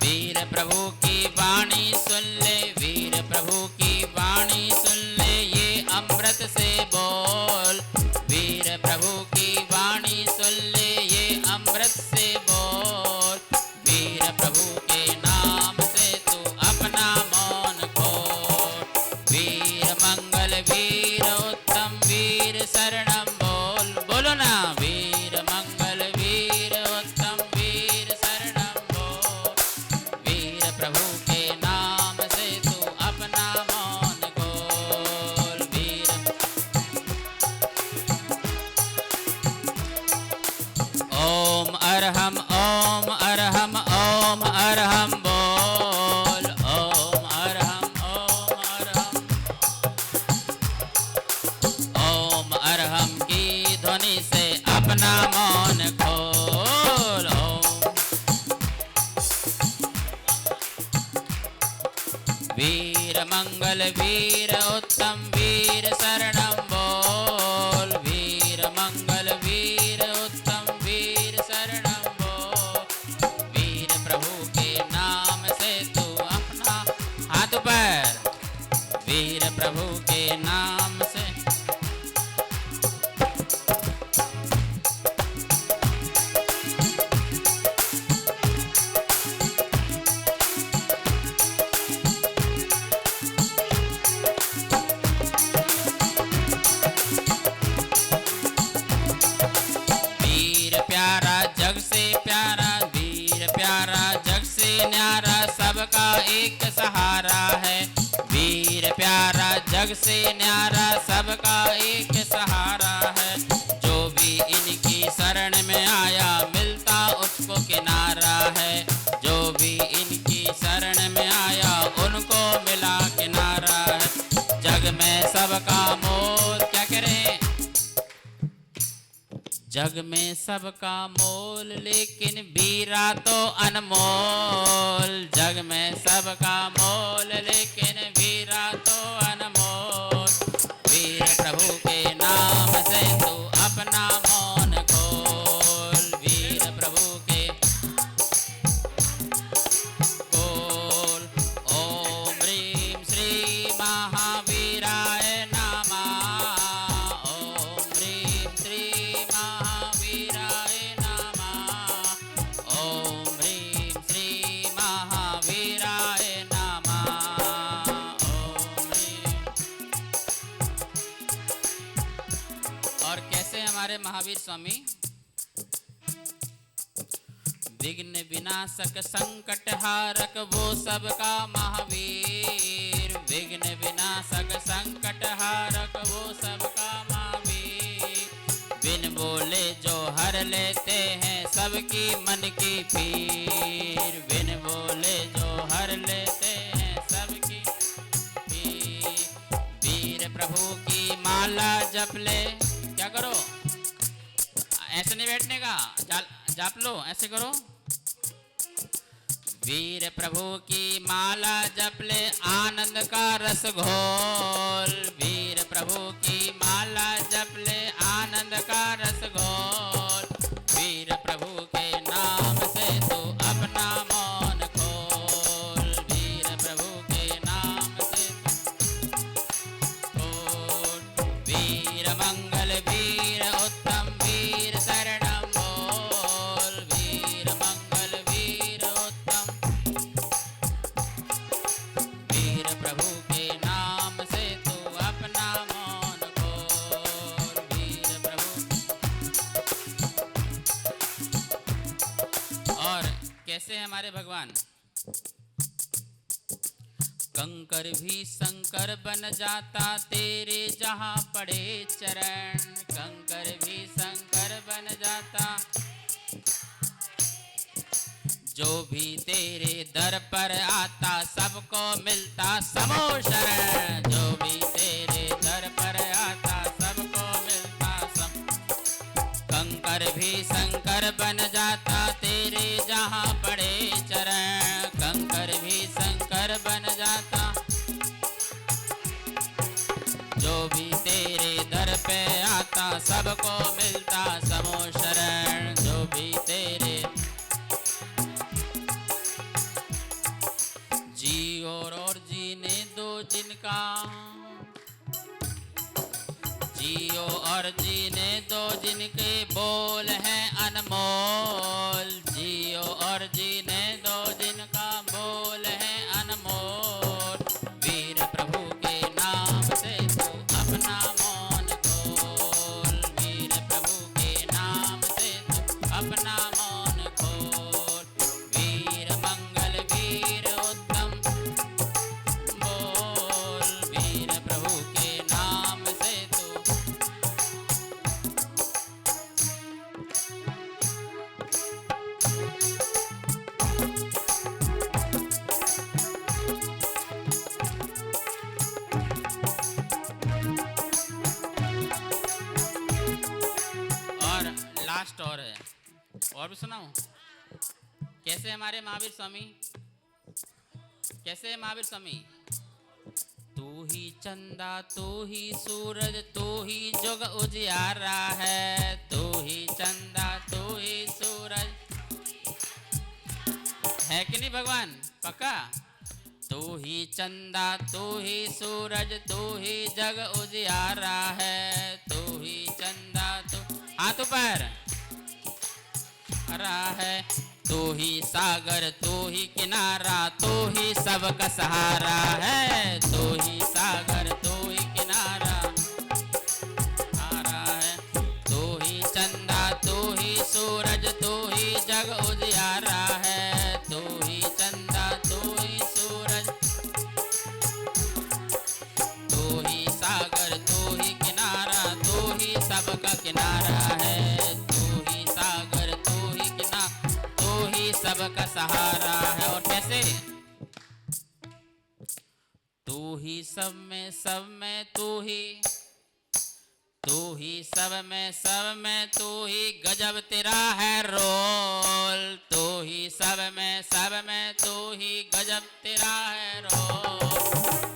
वीर प्रभु की वाणी सुन ले। वीर प्रभु की वाणी सुन ले। ये अमृत से बोल। वीर प्रभु की वाणी सुन ले। ये अमृत से बोल। वीर प्रभु के नाम से तू अपना मौन खोल। वीर मंगल वीर उत्तम वीर शरणम बोल। बोलो ना। वीर मंगल वीर उत्तम वीर शरणम बोल। वीर प्रभु के नाम से तू अपना मौन खोल। वीर ओम अरहम ओम अरहम ओम अरहम बोल। ओम अरहम ओम अरहम। ओम अरहम की ध्वनि से अपना मौन खोल। ओम वीर मंगल वीर उत्तम वीर शरणम बोल। वीर मंगल वीर उत्तम वीर शरणम बोल। वीर प्रभु के नाम से तू अपना हाथ पर। वीर प्रभु के नाम से वीर प्यारा जग से प्यारा। वीर प्यारा जग से न्यारा सबका एक सहारा है। वीर प्यारा जग से न्यारा सबका एक सहारा है। जो भी इनकी शरण में आया मिलता उसको किनारा है। जो भी इनकी शरण में आया उनको मिला किनारा है। जग में सबका मोल। क्या करें? जग में सबका मोल लेकिन वीरा तो अनमोल। जग में सबका मोल लेकिन वीरा तो अनमोल। वीर प्रभु के नाम से तू अपना मौन खोल। वीर प्रभु के खोल। ओम ह्रीम श्री महावीराय नमः। ओम ह्रीम श्री महावीराय नमः। ओम ह्रीम श्री महावीराय नमः। ओम ह्रीम। और कैसे हमारे महावीर स्वामी? विघ्न विनाशक संकट हारक वो सबका महावीर। विघ्न विनाशक संकट हारक वो सबका महावीर। बिन बोले जो हर लेते हैं सबकी मन की पीर। बिन बोले जो हर लेते हैं सबकी पीर। वीर प्रभु की माला जप ले, क्या करो, ऐसे नहीं बैठने का, जाप लो, ऐसे करो। वीर प्रभु की माला जप ले आनंद का रस घोल। वीर प्रभु की माला जप ले आनंद का रस घोल। वीर प्रभु के नाम से तू अपना मौन खोल। वीर प्रभु के नाम से तू खोल। वीर मंगल वीर उत्तम वीर शरणम बोल। वीर मंगल वीर उत्तम वीर प्रभु के नाम से तू अपना मौन खोल। वीर प्रभु। और कैसे हैं हमारे भगवान? कंकर भी शंकर बन जाता तेरे जहाँ पड़े चरण। कंकर भी शंकर बन जाता जो भी तेरे दर पर आता सबको मिलता समो शरण। जो भी तेरे दर पर आता सबको मिलता सम। कंकर भी शंकर बन जाता तेरे जहाँ पड़े चरण। कंकर भी शंकर बन जाता जो भी तेरे दर पे आता सबको मिलता समो शरण। जो भी तेरे जी और जीने दो जिनका, जियो और जीने दो जिनके बोल हैं अनमोल। जियो और जीने दो जिनका बोल है अनमोल। वीर प्रभु के नाम से तू अपना मौन खोल। वीर प्रभु के नाम से तू अपना मौन खोल। वीर मंगल वीर उत्तम बोल। वीर प्रभु के नाम से तू लास्ट और भी सुनाऊं? कैसे हमारे महावीर स्वामी, कैसे महावीर स्वामी? तू ही चंदा तू ही सूरज तू ही जुग उजियारा है। तू ही चंदा तू ही सूरज है कि नहीं भगवान? पक्का? तू ही चंदा तू ही सूरज तू ही जग उजियारा है। तू ही चंदा तू हाथ ऊपर रहा है। तू ही सागर तू ही किनारा तू ही सबका सहारा है। तू ही सागर तू ही किनारा सहारा है। तू ही चंदा तू ही सूरज तू ही जग उजियारा है। तू ही चंदा तू ही सूरज तू ही सागर तू ही किनारा तू ही सबका किनारा है। तू ही सागर तू ही किनारा तू ही सबका सहारा है। और कैसे? तू ही सब में तू ही सब में तू ही गजब तेरा है रोल। तू ही सब में तू ही गजब तेरा है रोल।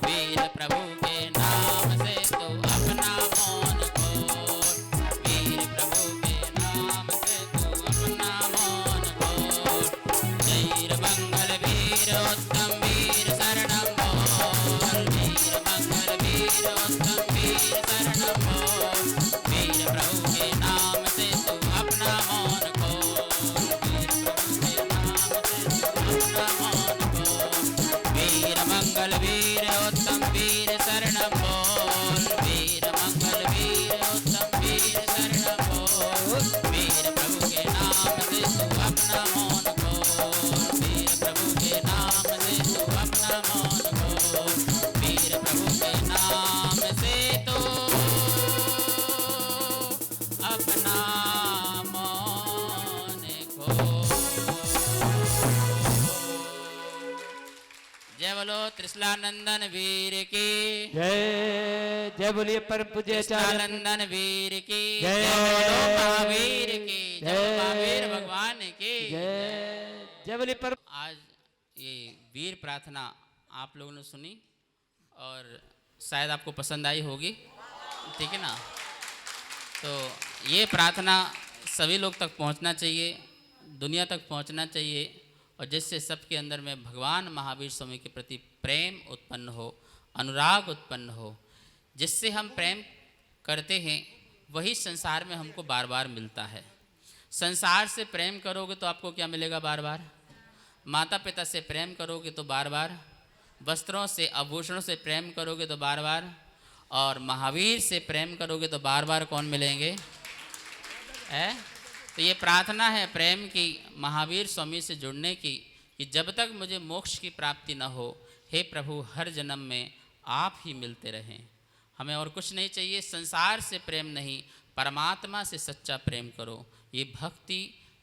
वीर प्रभु के नाम से तू अपना मौन खोल। वीर प्रभु के नाम से तू अपना मौन खोल। जय मंगल वीर उत्तम वीर शरणम बोल। वीर मंगल वीर उत्तम वीर शरणम बोल। वीर प्रभु के नाम से तू अपना मौन खोल। वीर प्रभु के नाम से तू अपना मौन खोल। वीर मंगल अपना मौन खो। जय बोलो त्रिशलानंदन वीर की जय। जय बोलिए परम पूज्य आचार्य त्रिशलानंदन वीर की जय। जय बोलो महावीर की जय जय। महावीर भगवान की जय। जय बोलिए परम। आज ये वीर प्रार्थना आप लोगों ने सुनी और शायद आपको पसंद आई होगी, ठीक है ना। तो ये प्रार्थना सभी लोग तक पहुंचना चाहिए, दुनिया तक पहुंचना चाहिए, और जिससे सबके अंदर में भगवान महावीर स्वामी के प्रति प्रेम उत्पन्न हो, अनुराग उत्पन्न हो। जिससे हम प्रेम करते हैं वही संसार में हमको बार बार मिलता है। संसार से प्रेम करोगे तो आपको क्या मिलेगा बार बार? माता पिता से प्रेम करोगे तो बार बार, वस्त्रों से आभूषणों से प्रेम करोगे तो बार बार, और महावीर से प्रेम करोगे तो बार बार कौन मिलेंगे? है। तो ये प्रार्थना है प्रेम की, महावीर स्वामी से जुड़ने की, कि जब तक मुझे मोक्ष की प्राप्ति न हो, हे प्रभु हर जन्म में आप ही मिलते रहें। हमें और कुछ नहीं चाहिए, संसार से प्रेम नहीं, परमात्मा से सच्चा प्रेम करो। ये भक्ति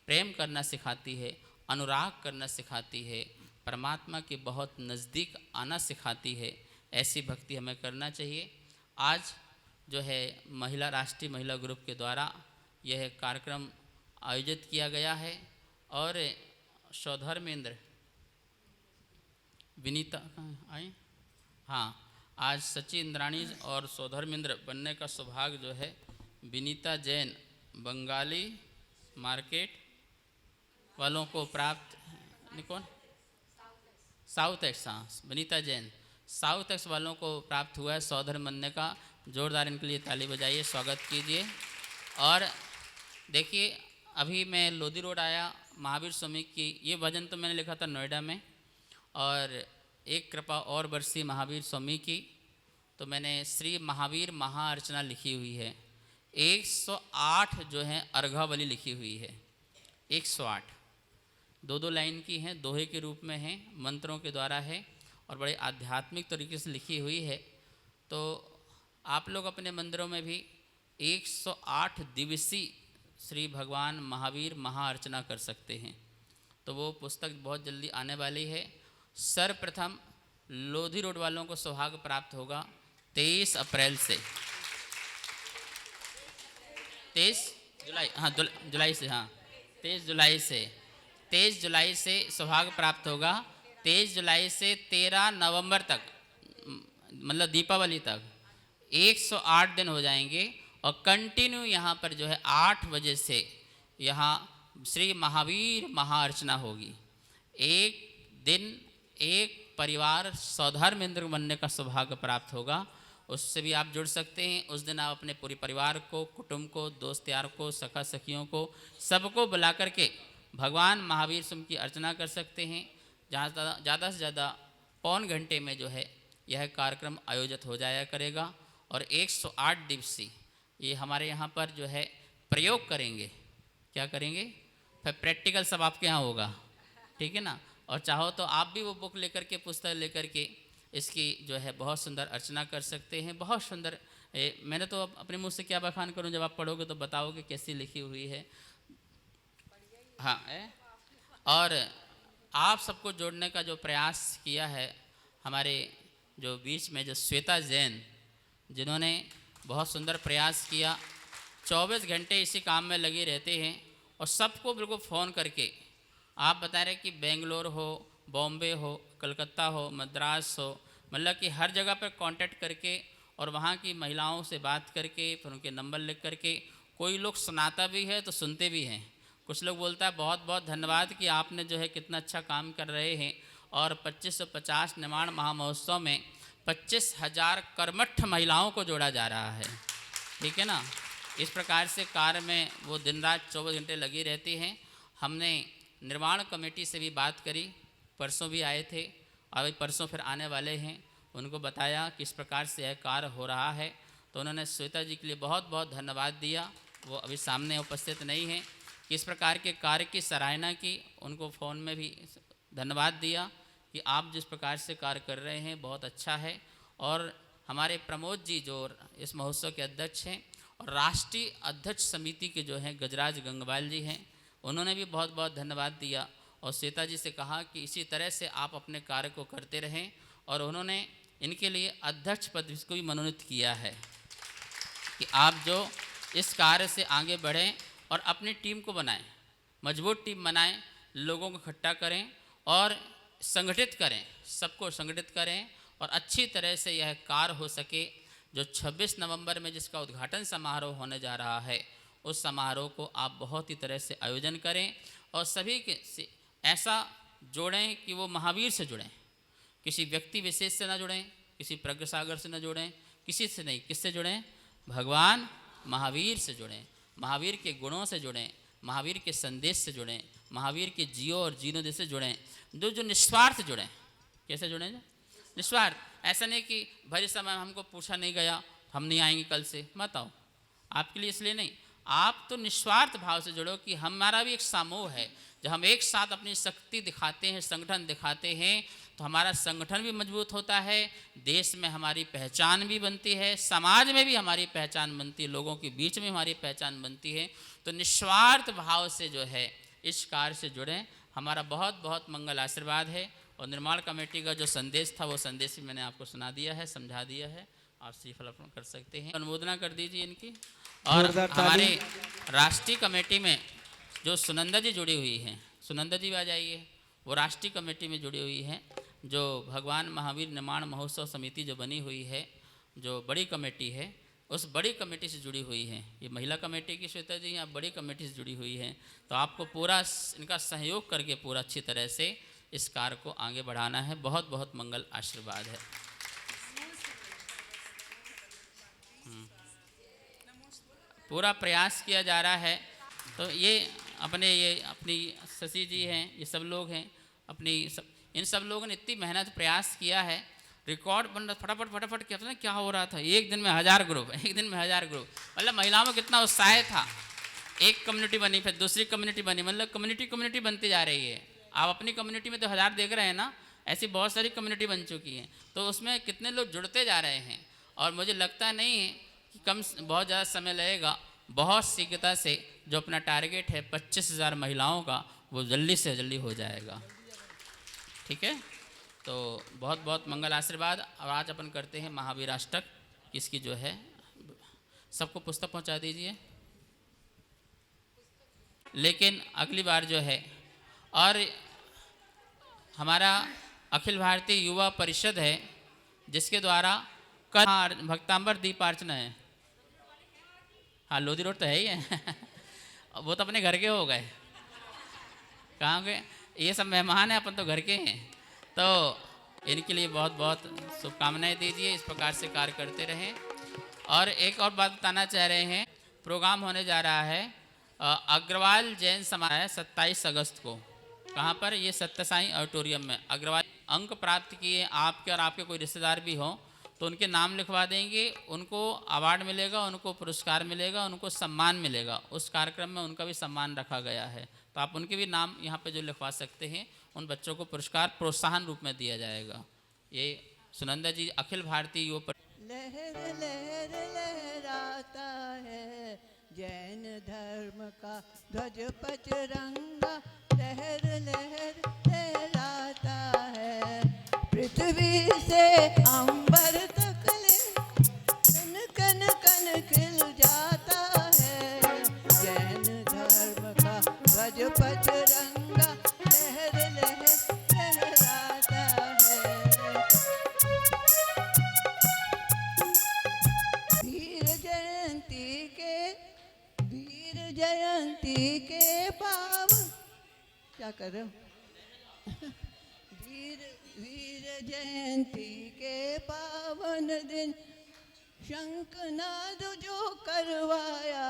प्रेम करना सिखाती है, अनुराग करना सिखाती है, परमात्मा के बहुत नज़दीक आना सिखाती है। ऐसी भक्ति हमें करना चाहिए। आज जो है महिला राष्ट्रीय महिला ग्रुप के द्वारा यह कार्यक्रम आयोजित किया गया है, और सौधर्मेंद्र विनीता आए, हाँ, आज सची इंद्राणी और सौधर्मेंद्र बनने का सौभाग्य जो है विनीता जैन बंगाली मार्केट वालों को प्राप्त, कौन साउथ एक्स, हाँ विनीता जैन साउथ एक्स वालों को प्राप्त हुआ है सौधर्म बनने का। जोरदार इनके लिए ताली बजाइए, स्वागत कीजिए। और देखिए अभी मैं लोधी रोड आया, महावीर स्वामी की ये भजन तो मैंने लिखा था नोएडा में, और एक कृपा और बरसी महावीर स्वामी की, तो मैंने श्री महावीर महाअर्चना लिखी हुई है। 108 जो है अर्घावली लिखी हुई है, 108 दो लाइन की हैं, दोहे के रूप में हैं, मंत्रों के द्वारा है, और बड़े आध्यात्मिक तरीके से लिखी हुई है। तो आप लोग अपने मंदिरों में भी 108 दिवसीय श्री भगवान महावीर महाअर्चना कर सकते हैं। तो वो पुस्तक बहुत जल्दी आने वाली है। सर्वप्रथम लोधी रोड वालों को सौभाग्य प्राप्त होगा 23 अप्रैल से, 23 जुलाई, हाँ जुलाई से, हाँ 23 जुलाई से सौभाग्य प्राप्त होगा। 23 जुलाई से 13 नवंबर तक, मतलब दीपावली तक 108 दिन हो जाएंगे, और कंटिन्यू यहाँ पर जो है 8 बजे से यहाँ श्री महावीर महाअर्चना होगी। एक दिन एक परिवार सौधर्मेंद्र बनने का सौभाग्य प्राप्त होगा, उससे भी आप जुड़ सकते हैं। उस दिन आप अपने पूरे परिवार को, कुटुंब को, दोस्त यार को, सखा सखियों को, सबको बुला करके भगवान महावीर स्वामी की अर्चना कर सकते हैं। जहाँ ज़्यादा से ज़्यादा पौन घंटे में जो है यह कार्यक्रम आयोजित हो जाया करेगा, और 108 दिवसीय ये हमारे यहाँ पर जो है प्रयोग करेंगे। क्या करेंगे? फिर प्रैक्टिकल सब आपके यहाँ होगा, ठीक है ना। और चाहो तो आप भी वो बुक लेकर के, पुस्तक लेकर के इसकी जो है बहुत सुंदर अर्चना कर सकते हैं। बहुत सुंदर, मैंने तो अपने मुँह से क्या बखान करूँ, जब आप पढ़ोगे तो बताओगे कैसी लिखी हुई है। हाँ, और आप सबको जोड़ने का जो प्रयास किया है हमारे जो बीच में जो श्वेता जैन, जिन्होंने बहुत सुंदर प्रयास किया, 24 घंटे इसी काम में लगे रहते हैं, और सबको बिल्कुल फ़ोन करके आप बता रहे कि बेंगलोर हो, बॉम्बे हो, कलकत्ता हो, मद्रास हो, मतलब कि हर जगह पर कांटेक्ट करके और वहाँ की महिलाओं से बात करके फिर उनके नंबर लिख करके, कोई लोग सुनाता भी है तो सुनते भी हैं। कुछ लोग बोलता है बहुत बहुत धन्यवाद कि आपने जो है कितना अच्छा काम कर रहे हैं, और 2550 निर्माण महामहोत्सव में 25,000 कर्मठ महिलाओं को जोड़ा जा रहा है, ठीक है ना। इस प्रकार से कार्य में वो दिन रात 24 घंटे लगी रहती हैं। हमने निर्माण कमेटी से भी बात करी, परसों भी आए थे, और परसों फिर आने वाले हैं। उनको बताया कि इस प्रकार से यह कार्य हो रहा है, तो उन्होंने श्वेता जी के लिए बहुत बहुत धन्यवाद दिया। वो अभी सामने उपस्थित नहीं हैं। किस प्रकार के कार्य की सराहना की, उनको फ़ोन में भी धन्यवाद दिया कि आप जिस प्रकार से कार्य कर रहे हैं बहुत अच्छा है। और हमारे प्रमोद जी जो इस महोत्सव के अध्यक्ष हैं, और राष्ट्रीय अध्यक्ष समिति के जो हैं गजराज गंगवाल जी हैं, उन्होंने भी बहुत बहुत धन्यवाद दिया और श्वेता जी से कहा कि इसी तरह से आप अपने कार्य को करते रहें, और उन्होंने इनके लिए अध्यक्ष पद को भी मनोनीत किया है कि आप जो इस कार्य से आगे बढ़ें और अपनी टीम को बनाएं, मजबूत टीम बनाएं, लोगों को इकट्ठा करें और संगठित करें, सबको संगठित करें और अच्छी तरह से यह कार्य हो सके। जो 26 नवंबर में जिसका उद्घाटन समारोह होने जा रहा है, उस समारोह को आप बहुत ही तरह से आयोजन करें और सभी के से ऐसा जोड़ें कि वो महावीर से जुड़ें, किसी व्यक्ति विशेष से न जुड़ें, किसी प्रज्ञ सागर से न जुड़ें, किसी से नहीं, किससे जुड़ें? भगवान महावीर से जुड़ें, महावीर के गुणों से जुड़ें, महावीर के संदेश से जुड़ें, महावीर के जियो और जीनोदय से जुड़ें, जो निस्वार्थ जुड़ें। कैसे जुड़ें? निस्वार्थ। ऐसा नहीं कि भरी समय हमको पूछा नहीं गया, हम नहीं आएंगे कल से, मत आओ, आपके लिए इसलिए नहीं, आप तो निस्वार्थ भाव से जुड़ो कि हमारा भी एक समूह है। जब हम एक साथ अपनी शक्ति दिखाते हैं, संगठन दिखाते हैं, तो हमारा संगठन भी मजबूत होता है, देश में हमारी पहचान भी बनती है, समाज में भी हमारी पहचान बनती है, लोगों के बीच में हमारी पहचान बनती है। तो निस्वार्थ भाव से जो है इस कार्य से जुड़ें। हमारा बहुत बहुत मंगल आशीर्वाद है। और निर्माण कमेटी का जो संदेश था वो संदेश भी मैंने आपको सुना दिया है, समझा दिया है, आप श्रीफल अर्पण कर सकते हैं। अनुमोदना कर दीजिए इनकी। और हमारे राष्ट्रीय कमेटी में जो सुनंदा जी जुड़ी हुई हैं, सुनंदा जी भी आ जाइए, वो राष्ट्रीय कमेटी में जुड़ी हुई हैं। जो भगवान महावीर निर्माण महोत्सव समिति जो बनी हुई है, जो बड़ी कमेटी है, उस बड़ी कमेटी से जुड़ी हुई हैं। ये महिला कमेटी की श्वेता जी यहाँ बड़ी कमेटी से जुड़ी हुई हैं। तो आपको पूरा इनका सहयोग करके पूरा अच्छी तरह से इस कार्य को आगे बढ़ाना है। बहुत बहुत मंगल आशीर्वाद है। पूरा प्रयास किया जा रहा है। तो ये अपनी शशि जी हैं, ये सब लोग हैं, इन सब लोगों ने इतनी मेहनत प्रयास किया है। रिकॉर्ड बन रहा, फटाफट फटाफट कहते हैं क्या हो रहा था, एक दिन में 1000 ग्रुप, एक दिन में 1000 ग्रुप। मतलब महिलाओं में कितना उत्साह था। एक कम्युनिटी बनी, फिर दूसरी कम्युनिटी बनी, मतलब कम्युनिटी बनती जा रही है। आप अपनी कम्युनिटी में तो 1000 देख रहे हैं ना, ऐसी बहुत सारी कम्युनिटी बन चुकी हैं। तो उसमें कितने लोग जुड़ते जा रहे हैं। और मुझे लगता नहीं है कि बहुत ज़्यादा समय लगेगा। बहुत शीघ्रता से जो अपना टारगेट है 25,000 महिलाओं का, वो जल्दी से जल्दी हो जाएगा। ठीक है, तो बहुत बहुत मंगल आशीर्वाद। और आज अपन करते हैं महावीर अष्टक, इसकी जो है सबको पुस्तक पहुंचा दीजिए। लेकिन अगली बार जो है, और हमारा अखिल भारतीय युवा परिषद है, जिसके द्वारा कल भक्तांबर दीपार्चना है। हाँ, लोधी रोड तो है ही है वो तो अपने घर के हो गए, कहाँ के ये सब मेहमान हैं, अपन तो घर के हैं। तो इनके लिए बहुत बहुत शुभकामनाएं दीजिए, इस प्रकार से कार्य करते रहें। और एक और बात बताना चाह रहे हैं, प्रोग्राम होने जा रहा है अग्रवाल जैन समारोह है 27 अगस्त को। कहाँ पर? ये सत्यसाई ऑडिटोरियम में। अग्रवाल अंक प्राप्त किए आपके और आपके कोई रिश्तेदार भी हों तो उनके नाम लिखवा देंगे, उनको अवार्ड मिलेगा, उनको पुरस्कार मिलेगा, उनको सम्मान मिलेगा। उस कार्यक्रम में उनका भी सम्मान रखा गया है, तो आप उनके भी नाम यहाँ पे जो लिखवा सकते हैं। उन बच्चों को पुरस्कार प्रोत्साहन रूप में दिया जाएगा। ये सुनंदा जी अखिल भारतीय युवा लहर लहर लहराता है जैन धर्म का ध्वज पचरंगा, लहर लहर लहराता है पृथ्वी से अंबर तक कन कन कन खिल जाता है जैन धर्म का ध्वज पचरंगा, लहर लहर लहराता है। वीर जयंती के पावन, क्या कर रहे हो? वीर जयंती के पावन दिन शंखनाद जो करवाया,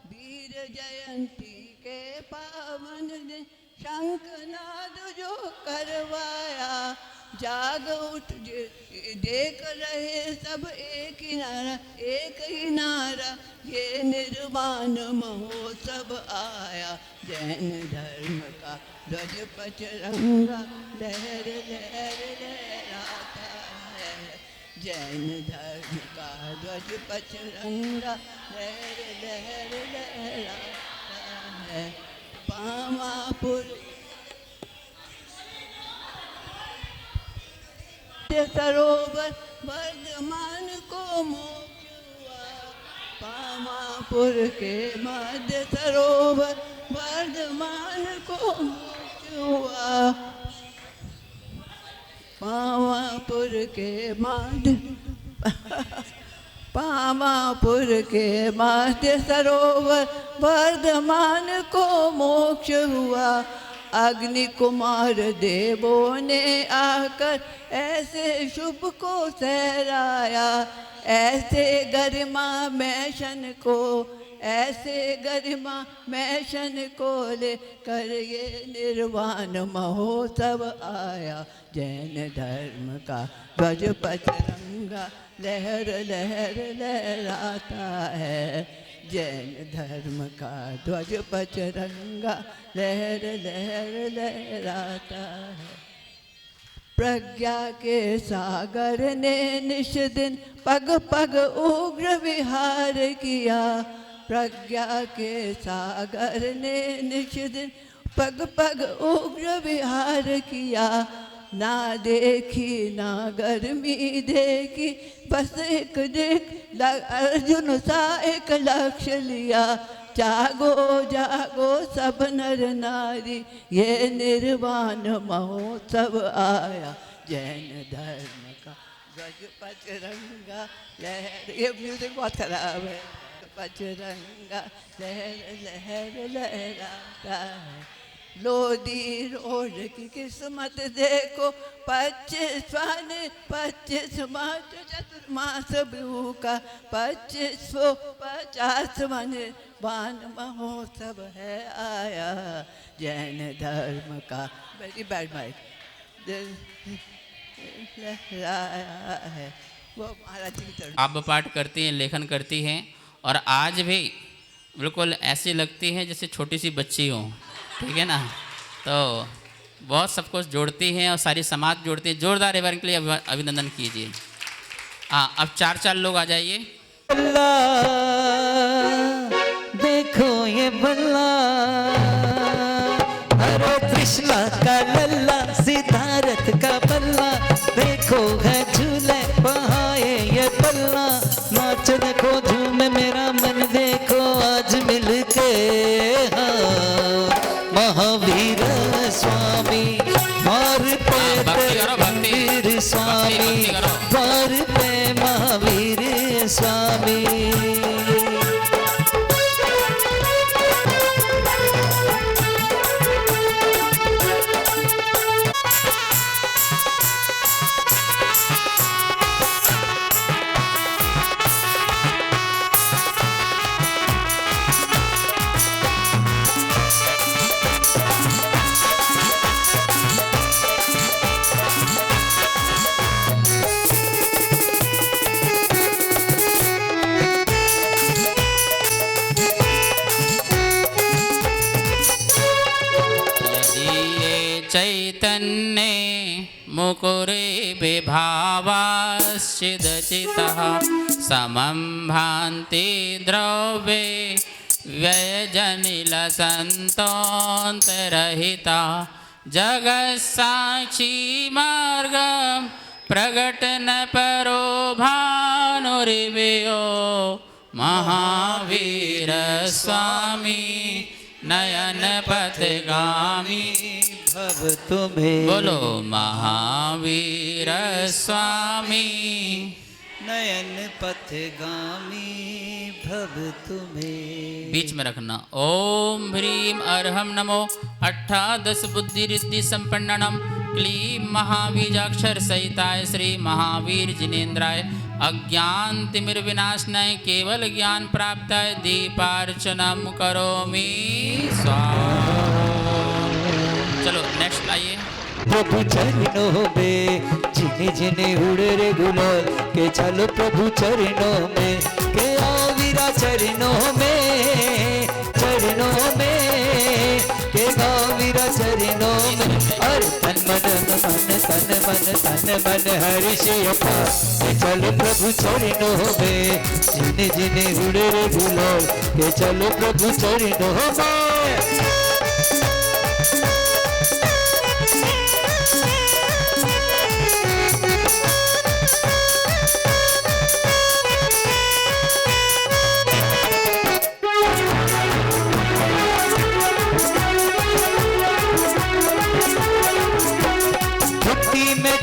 वीर जयंती के पावन दिन शंखनाद जो करवाया, जाग उठ देख रहे सब एक ही नारा, ये निर्वाण महोत्सव आया, जैन धर्म का ध्वज पचरंगा, लहर लहर लहराता है जैन धर्म का ध्वज पचरंगा लहर लहर लहराता है। पावापुर सरोवर वर्धमान को मोक्ष हुआ। पावापुर के मध्य सरोवर वर्धमान को मोक्ष हुआ। पावापुर के मध्य पावापुर के मध्य सरोवर वर्धमान को मोक्ष हुआ। अग्नि कुमार देवों ने आकर ऐसे शुभ को सहराया। ऐसे गरिमा मैशन को ऐसे गरिमा मैशन को लेकर ये निर्वाण महोत्सव आया। जैन धर्म का ध्वज पचरंगा लहर लहर लहराता है। जैन धर्म का ध्वज पचरंगा लहर लहर लहराता है। प्रज्ञा के सागर ने निश दिन पग पग उग्र विहार किया। प्रज्ञा के सागर ने निश दिन पग पग उग्र विहार किया। ना देखी ना गर्मी देखी बस एक देख अर्जुन सा एक लक्ष्य लिया। जागो जागो सब नर नारी ये निर्वाण महोत्सव आया। जैन धर्म का ध्वज पचरंगा लहर, ये म्यूजिक बहुत खराब है। पचरंगा लहर लहर लहराता है। लोधी रोड की किस्मत देखो 25 मास चतुर्मास बिहू का 2550 वान महोत्सव है आया। जैन धर्म का वेरी बैड माइक लहराया है। वो महाराज जी की तरफ आप पाठ करती हैं, लेखन करती हैं और आज भी बिल्कुल ऐसी लगती हैं जैसे छोटी सी बच्ची हो, ठीक है ना। तो बहुत सब कुछ जोड़ती हैं और सारी समाज जोड़ती है। जोरदार एवं के लिए अभिनंदन कीजिए। हाँ, अब 4 लोग आ जाइए। बल्ला देखो ये बल्ला, अरे कृष्णा का लल्ला सिद्धार्थ का बल्ला। देखो है झूले बहाए ये बल्ला। नाच देखो झूम मेरा मन देखो आज मिलके। हाँ महावीर स्वामी द्वार पे महावीर स्वामी द्वार पे महावीर स्वामी। चैतन्ये मुकुरे विभावाश्चिदचितः समं भान्ति द्रव्ये व्यजनिलसन्तोऽन्तरहिता। जगत्साक्षी मार्गं प्रकटन परो भानुरिवयो महावीर स्वामी नयन पथगामी भव तुम्हें। बोलो महावीर स्वामी नयन पथगामी भव तुम्हें। बीच में रखना। ओम ह्रीम अर्हम नमो अष्टादश बुद्धि रिद्धि संपन्नम क्लीं महाबीजाक्षर सहिताय श्री महावीर जिनेन्द्राय अज्ञान तिमिर विनाशनाय केवल ज्ञान प्राप्ताय दीपार्चनम करोमि स्वाहा। चलो नेक्स्ट आइए। प्रभु चरणों में जिने जिने उड़े रे गुलाल के चलो प्रभु चरणों में के आओ वीरा चरणों में के आओ वीरा चरणों में। और तन मन मन मन हर्ष अपार के चलो प्रभु चरणों में, जिन्हें जिन्हें उड़े रे गुलाल के चलो प्रभु चरणों में।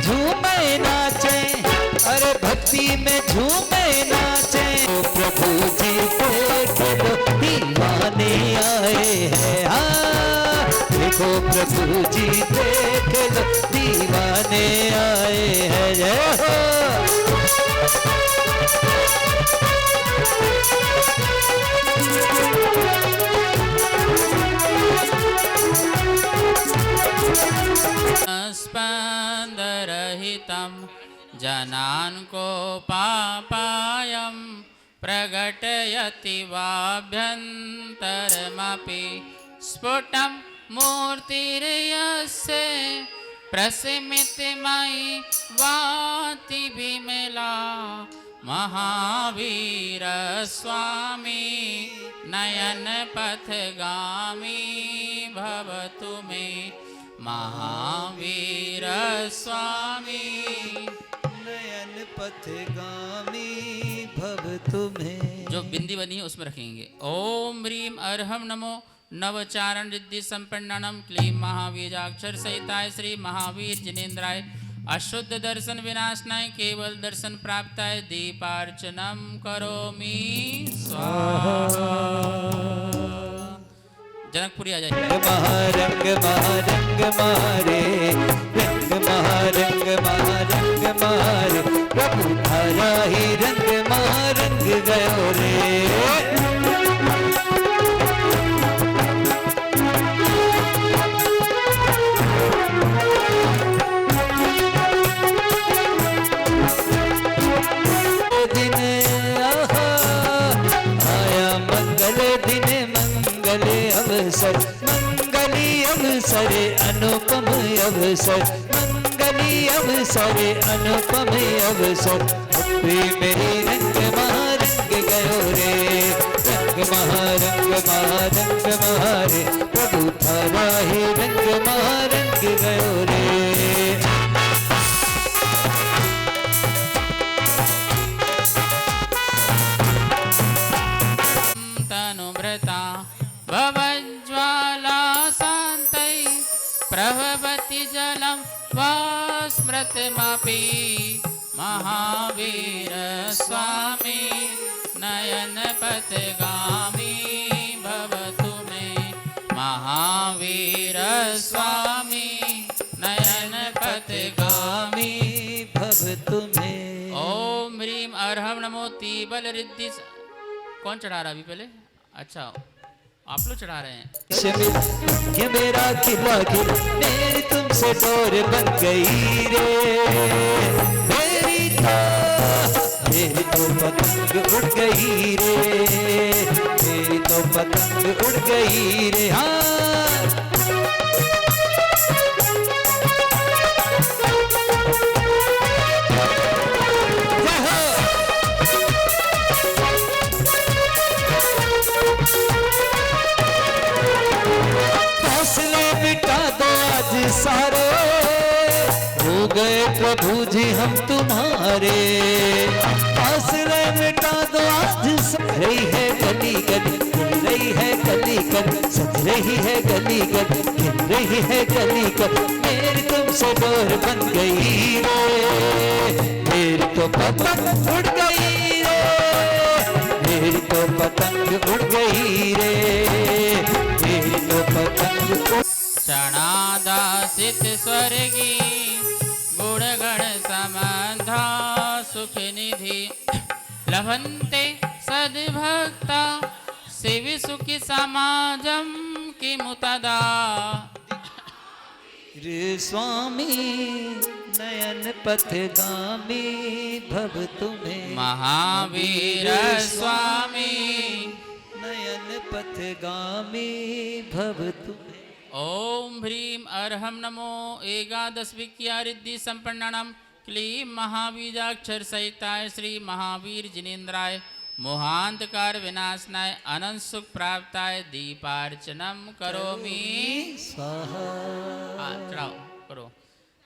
झूमे नाचे, अरे भक्ति में झूमे नाचे, ओ प्रभु जी देख लो दीवाने आए हैं। हाँ देखो प्रभु जी देख लो दीवाने आए हैं। जय हो स्पन्दरहितं जनान् को पापायं प्रकटयति वाभ्यन्तरमपि स्फुटं मूर्तिर्यस्य प्रसिमितमयि वाति विमला। महावीर स्वामी नयन पथगामी भवतु मे, महावीर स्वामी नयन पथगामी भवतु मे। जो बिंदी बनी है उसमें रखेंगे। ओम ह्रीम अर्हम नमो नवचारण रिद्धि संपन्नम क्लीं महावीराक्षर सहिताय श्री महावीर जिनेन्द्राय अशुद्ध दर्शन विनाशनाय केवल दर्शन प्राप्ताय दीपार्चनम करोमि स्वाहा। जनकपुरी आ जाइए। महारंग महारंग मारे, रंग महारंग महारंग मारे, प्रभु थारा ही रंग महारंग गयो रे। दिन आया मंगल दिन, मंगल अवसर, मंगली अवसर अनुपम अवसर, मंगली अवसर अनुपम अवसर। भक्ति मेरी रंग महारंग गयो रे, रंग महारंग महारंग मारे, प्रभु थारा ही रंग महारंग गयो रे। भवज्वाला शान्तै प्रभवति जलं वास्मृतमपि, महावीर स्वामी नयन पथगामी भवतु मे, महावीर स्वामी नयन पथगामी भवतु मे। ओम ह्रीम अर्हम नमो तीबल रिद्धि। कौन चढ़ा रहा अभी पहले? अच्छा आप लोग चढ़ा रहे हैं। ये मेरा खिला खिल मेरी तुमसे डोर बन गई रे, मेरी तो पतंग उड़ गई रे, मेरी तो पतंग उड़ गई रे। हाँ सारे हो गए प्रभु जी हम तुम्हारे, फासले मिटा दो आज। सज रही है गली गली, खिल रही है गली गली, सज रही है गली गली, खिल रही है गली गली। मेरी तुमसे डोर बन गई रे, मेरी तो पतंग उड़ गई रे, मेरी तो पतंग उड़ गई रे, मेरी तो पतंग। क्षणादासित स्वर्गी गुणगण संबंधा सुख निधि, लभन्ते सद्भक्ता शिव सुखी समाजम किमुतदा। रे स्वामी नयन पथगामी भवतु मे, महावीर स्वामी नयन पथगामी भवतु मे। ओम ह्रीम अर्हम नमो एकादश विक्या रिद्धि संपन्नम क्लीं महाबीजाक्षर सहिताय श्री महावीर जिनेन्द्राय मोहांधकार विनाशनाय अनंत सुख प्राप्ताय दीपार्चनम करोमि स्वाहा। हाँ, चढ़ाओ करो।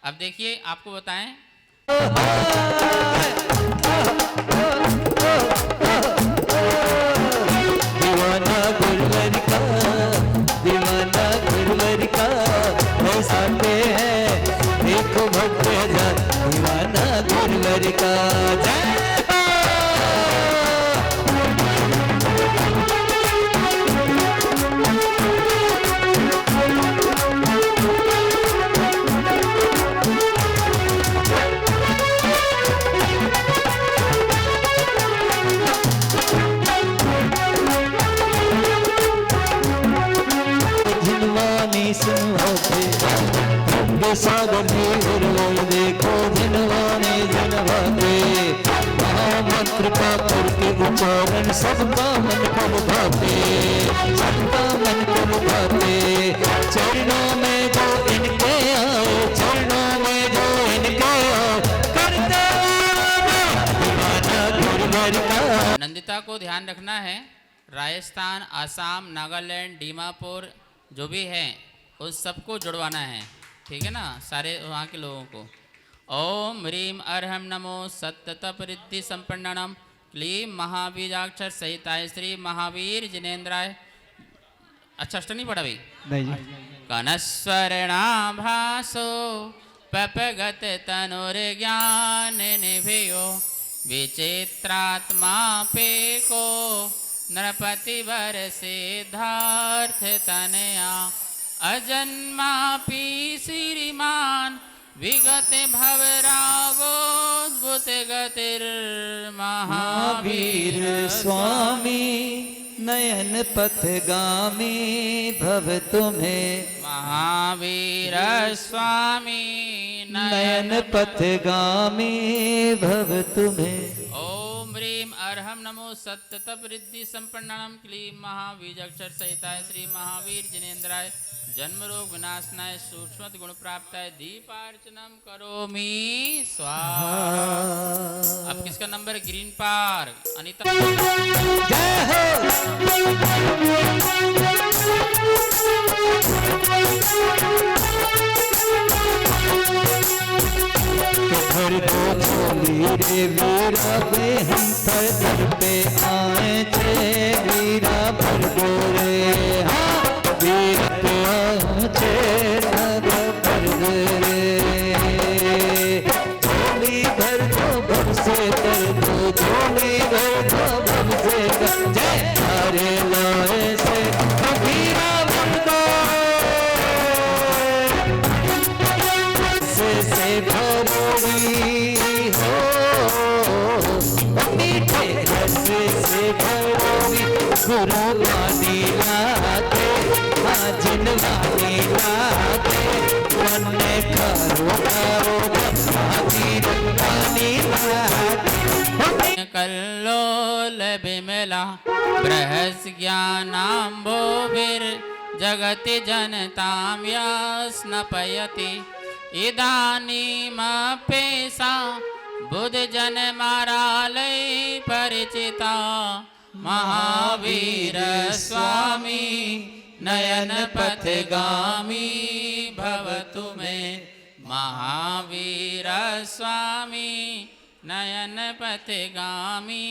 अब देखिए आपको बताएं, दीवाना गुरुवर का, दीवाना गुरुवर का बरसाते हैं, देखो भक्त जा दीवाना गुरुवर का। सागर देखो जिनवाने जिनवाते महामंत्र का करके उच्चारण सबका मन को लुभाते, सबका मन को लुभाते। चरणों में जो इनके आए, चरणों में जो इनके आए, करते दीवाना गुरुवर का। नंदिता को ध्यान रखना है, राजस्थान, आसाम, नागालैंड, दीमापुर जो भी हैं उस सबको जुड़वाना है, ठीक है ना, सारे वहाँ के लोगों को। ओम ह्रीम अर्हम नमो सत्ततप रिद्धि संपन्नम क्लीं महाबीजाक्षर सहिताय श्री महावीर जिनेन्द्राय। अच्छा अष्ट नहीं पढ़ा भाई? नहीं। कनस्वर्णाभासो पपगत तनुर्ज्ञान निभियो विचित्रात्मा पेको नरपति वर सिद्धार्थ तनया अजन्मापि श्रीमान विगत भवरागोद्भुत गतिर्महावीर स्वामी नयन पथगामी भव तुम्हें, महावीर स्वामी नयन पथगामी भव तुम्हें। ओम ह्रीम अर्हम नमो सत्ततप रिद्धि संपन्नम क्लीं महाबीजाक्षर सहिताय श्री महावीर जिनेन्द्राय जन्म रोग विनाशनाय सूक्ष्म गुण प्राप्ताय दीपार्चनम करोमि स्वाहा। अब किसका नंबर? Green park Anita. जय हो। घर को छोली रे वीरा बे हम थर पे आए थे, वीरा भर गोरे हाँ वीर पे आए नर भर गोरे। झोली भर दो भर से कर दो, झोली भर दो भर से कर। जय हरे लाए से वीरा भर दो से भरोगी हो, मीठे रस से भरोगी। गुरु वाणी लाते हाँ जिनवानी लाते, मन करो करो वाणी लाते। कल्लोल बिमला बृहस् ज्ञानाम्बोभिर जगति जनतां स्नपयति इदानीमपेसा बुद्ध जन मारालय परिचिता महावीर स्वामी नयन पथगामी भवतु मे। महावीर स्वामी नयन पथगामी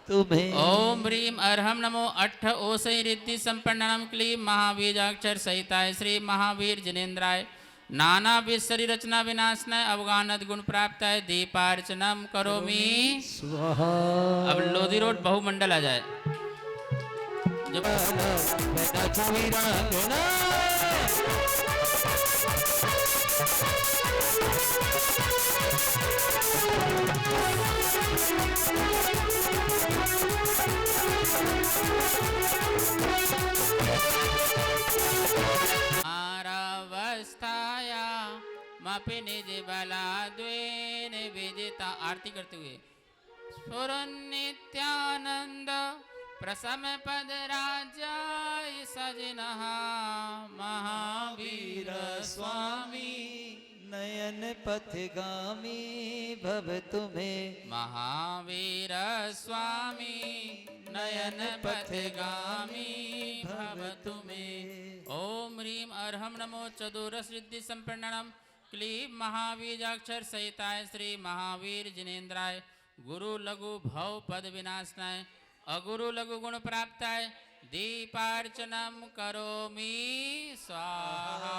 तुम्हें। ओम ह्रीम अर्हम नमो अट्ठ ओसई रिद्धि संपन्नम क्लीं महाबीजाक्षर सहिताय श्री महावीर जिनेन्द्राय नाना विश्वरी रचना विनाशनाय अवगानद गुण प्राप्ताय दीपार्चनम करोमि स्वाहा। अब लोधी रोड बहुमंडल आ जाए। जब आरावस्थाया मपि निज बला द्वेन विजिता। आरती करते हुए स्फुरन् नित्यानंद प्रसम पद राजाय सजनः महावीर स्वामी नयन पथगामी भव तुम्हें। महावीर स्वामी नयन पथगामी भव तुम्हें। ओम ह्रीम अर्हम नमो चतुरसिद्धि संपन्नम क्लीं महावीजाक्षर सहिताय श्री महावीर जिनेन्द्राय गुरु लघु भव पद विनाशनाय अगुरु लघु गुण प्राप्ताय दीपार्चनम करोमि स्वाहा।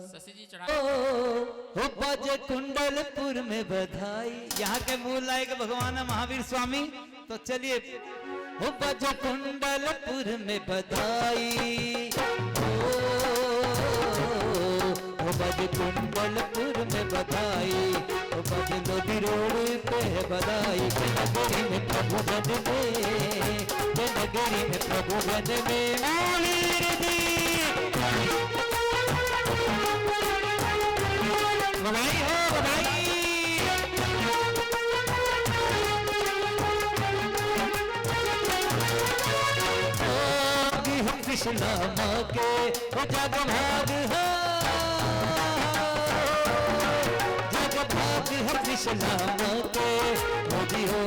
शशि जी चढ़ा हो बज कुंडलपुर में बधाई। यहाँ के मूल लायक भगवान है महावीर स्वामी। तो चलिए हो बज कुंडलपुर में बधाई। हो बज कुंडलपुर में बधाई। हो बज लोधी रोड पे है बधाई। नगरी में प्रभु गज में, नगरी में प्रभु गज में महावीर जी बधाई हो बधाई। हम कृष्णा माँ के जग भाग हो, जग भाग हम कृष्णा माँ के मोदी हो।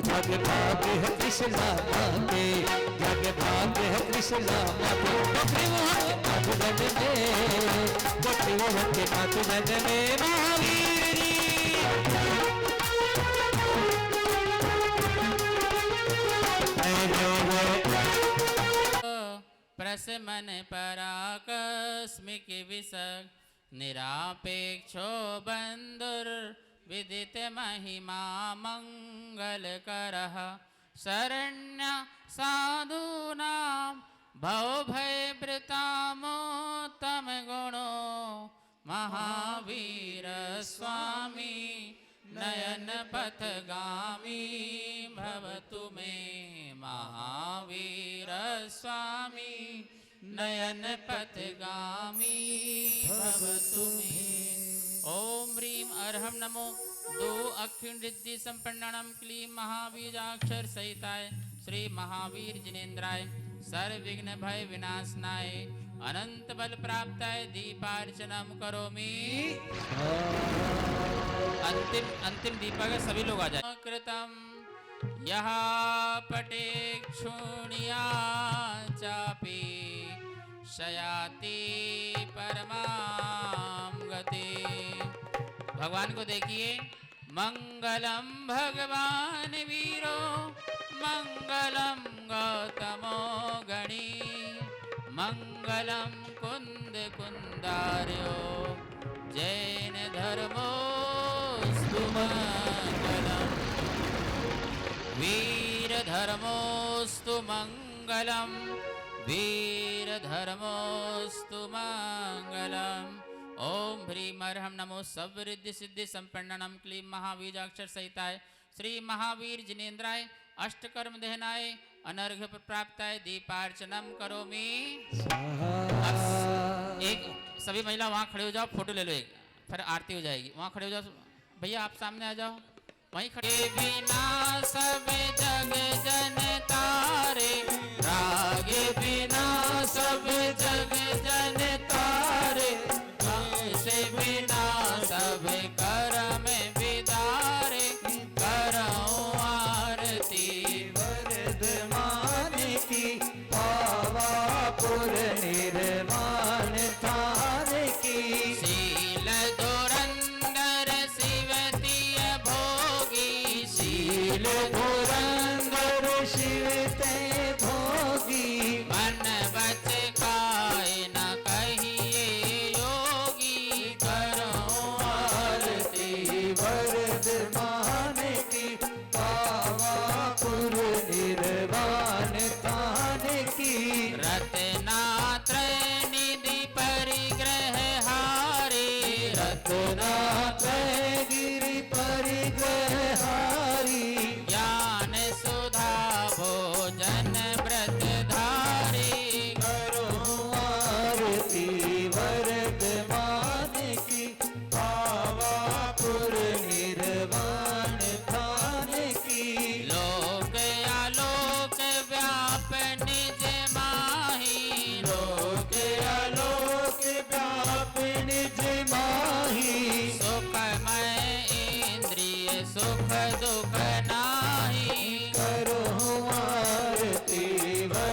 जग भाग है कृष्णा माँ के, जग भाग है कृष्णा माँ के। बकरी मोहन के माथुरन में, बकरी मोहन के माथुरन में महावीर जी प्रसमन पराकस्मिक विसग निरापेक्षो बंधुर विदित महिमा मंगल करः शरण्य साधूनां भव भय वृतामोत्तम गुणो महावीर स्वामी नयन पथगामी भवतु मे। महावीर स्वामी नयन पथगामी भवतु मे। ओम ह्रीम अर्हम नमो दो अक्षिण रिद्धि संपन्नम क्लीं महावीजाक्षर सहिताय श्री महावीर जिनेन्द्राय सर्वविघ्न भय विनाशनाय अनंत बल प्राप्ताय दीपार्चनम करोमि। अंतिम दीपक सभी लोग आ जाए। कृतम यह पटे क्षुणिया चापी शयाति परमाम गति। भगवान को देखिए। मंगलम भगवान वीरो मंगलम गौतमो गणी मंगलम कुंद कुंदार्यो जैन धर्मोस्तु मंगलम वीर धर्मोस्तु मंगलम वीर धर्मोस्तु मंगलम। ओम ह्रीम अर्हम नमो सर्वरिद्धि सिद्धि संपन्नम क्लीं महावीजाक्षर सहिताय श्री महावीर जिनेन्द्राय अष्टकर्म दहनाय अनर्घ्य प्राप्ताय दीपार्चनम करोमि। एक सभी महिला वहाँ खड़े हो जाओ, फोटो ले लो एक, फिर आरती हो जाएगी। वहाँ खड़े हो जाओ भैया, आप सामने आ जाओ। वहीं खड़े बिना सब जग जन तारे, रागे बिना सब जग जन तारे, से बिना सब कर्म विदारे, करो आरती वर्धमान की पावापुर निर्माण थान की। शील धुरंधर शिवतीय भोगी, शील धुरंधर शिवते भोगी, मन बच खाए न कहिए योगी, करो आरती वर्धमान की पावापुर निर्वाण थान की। रत्नात्रय निधि परिग्रह हारे, रत्नात्रय गिरि परिग्रह हारी, ज्ञान सुधा भोजन व्रत धारी, करो आरती वर्धमान की पावापुर निर्वाण थान की। लोक आलोक व्याप निज माही, लोक आलोक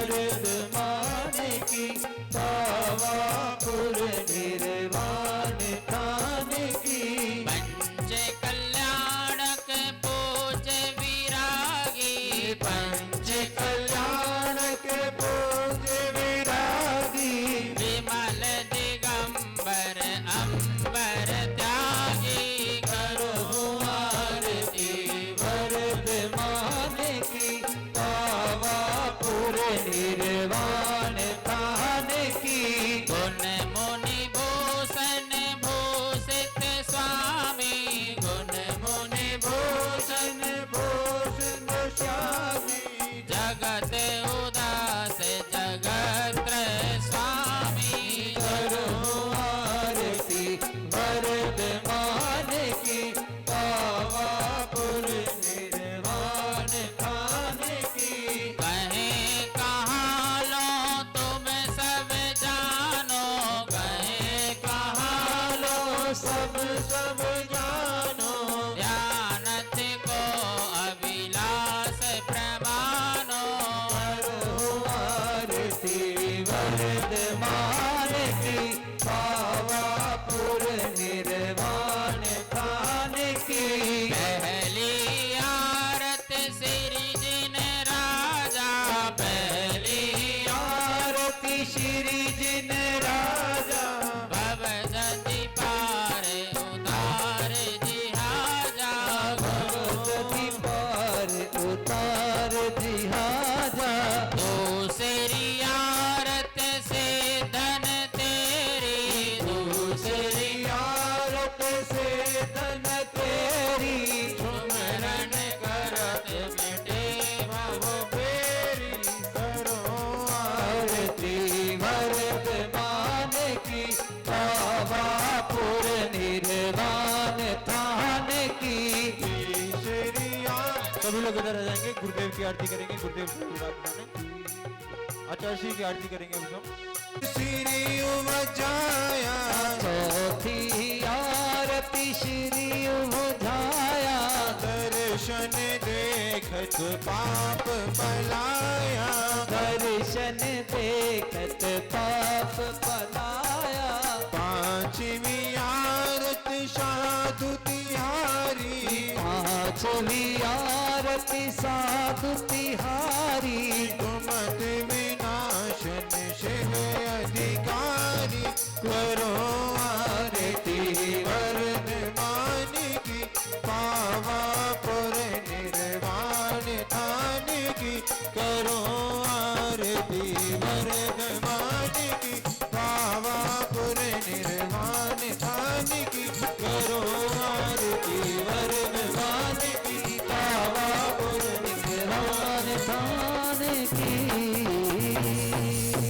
वर्धमान की पावापुर निर्वाण थान की पंच कल्याणक पूज विरागी पंच कल्याण के पूज विरागी विमल दिगंबर अंबर त्यागी करो आरती वर्धमान की पावापुर निर्वाण थान की गुण मुनि भूषण भूषित स्वामी गुण मुनि भूषण भूषण श्यामी जगत उदास जगत स्वामी करो आरती वर्धमान की पावापुर निर्वाण थान की कहे कहाँ लो तुम सब जानो कहे कहाँ लो सब सब जानो ध्यानत को अभिलाष प्रमानो करो आरती वर्धमान की पावापुर निर्वाण थान की पहली आरत श्री जिन राजा पहली आरती श्री जिन राजा भव जति पार उतार जिहाजा भगवती पार उतार जिहाजा दूसरी आरत से धन तेरी दूसरी आरत से धन तेरी सुमरन करत मिटे भव फेरी करो आरती वर्धमान की पावापुर निर्वाण थान की सभी लोग इधर आ जाएंगे, गुरुदेव की आरती करेंगे। गुरुदेव से आचार्य श्री की आरती करेंगे हम सब। श्री उमजाया चौथी आरती श्री बुझाया दर्शन देखत पाप पलाया दर्शन देखत पाप पलाया पांचवी आरत साधु तिहारी पांचवी आरती साधु तिहारी तुमत विनाशन शिव अधिकारी करो आरती वर्धमान की पावापुर निर्वाण थान की करो आरती वर्धमान की पावापुर निर्वाण थान की करो आरती वर्धमान की पावापुर निर्वाण थान की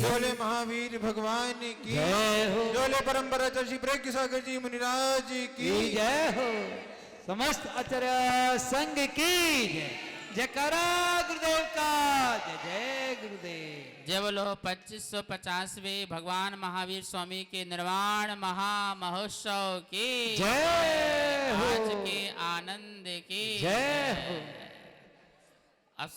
बोले महावीर भगवान की जय हो। बोले परंपरा चर्ची प्रेज्ञ सागर जी मुनिराज की जय हो। समस्त आचार्य संघ की जय जयकारा गुरुदेव का जय जय गुरुदेव जय बोलो 2550वें भगवान महावीर स्वामी के निर्वाण महामहोत्सव की जय हो। आज के आनंद की जय हो। अब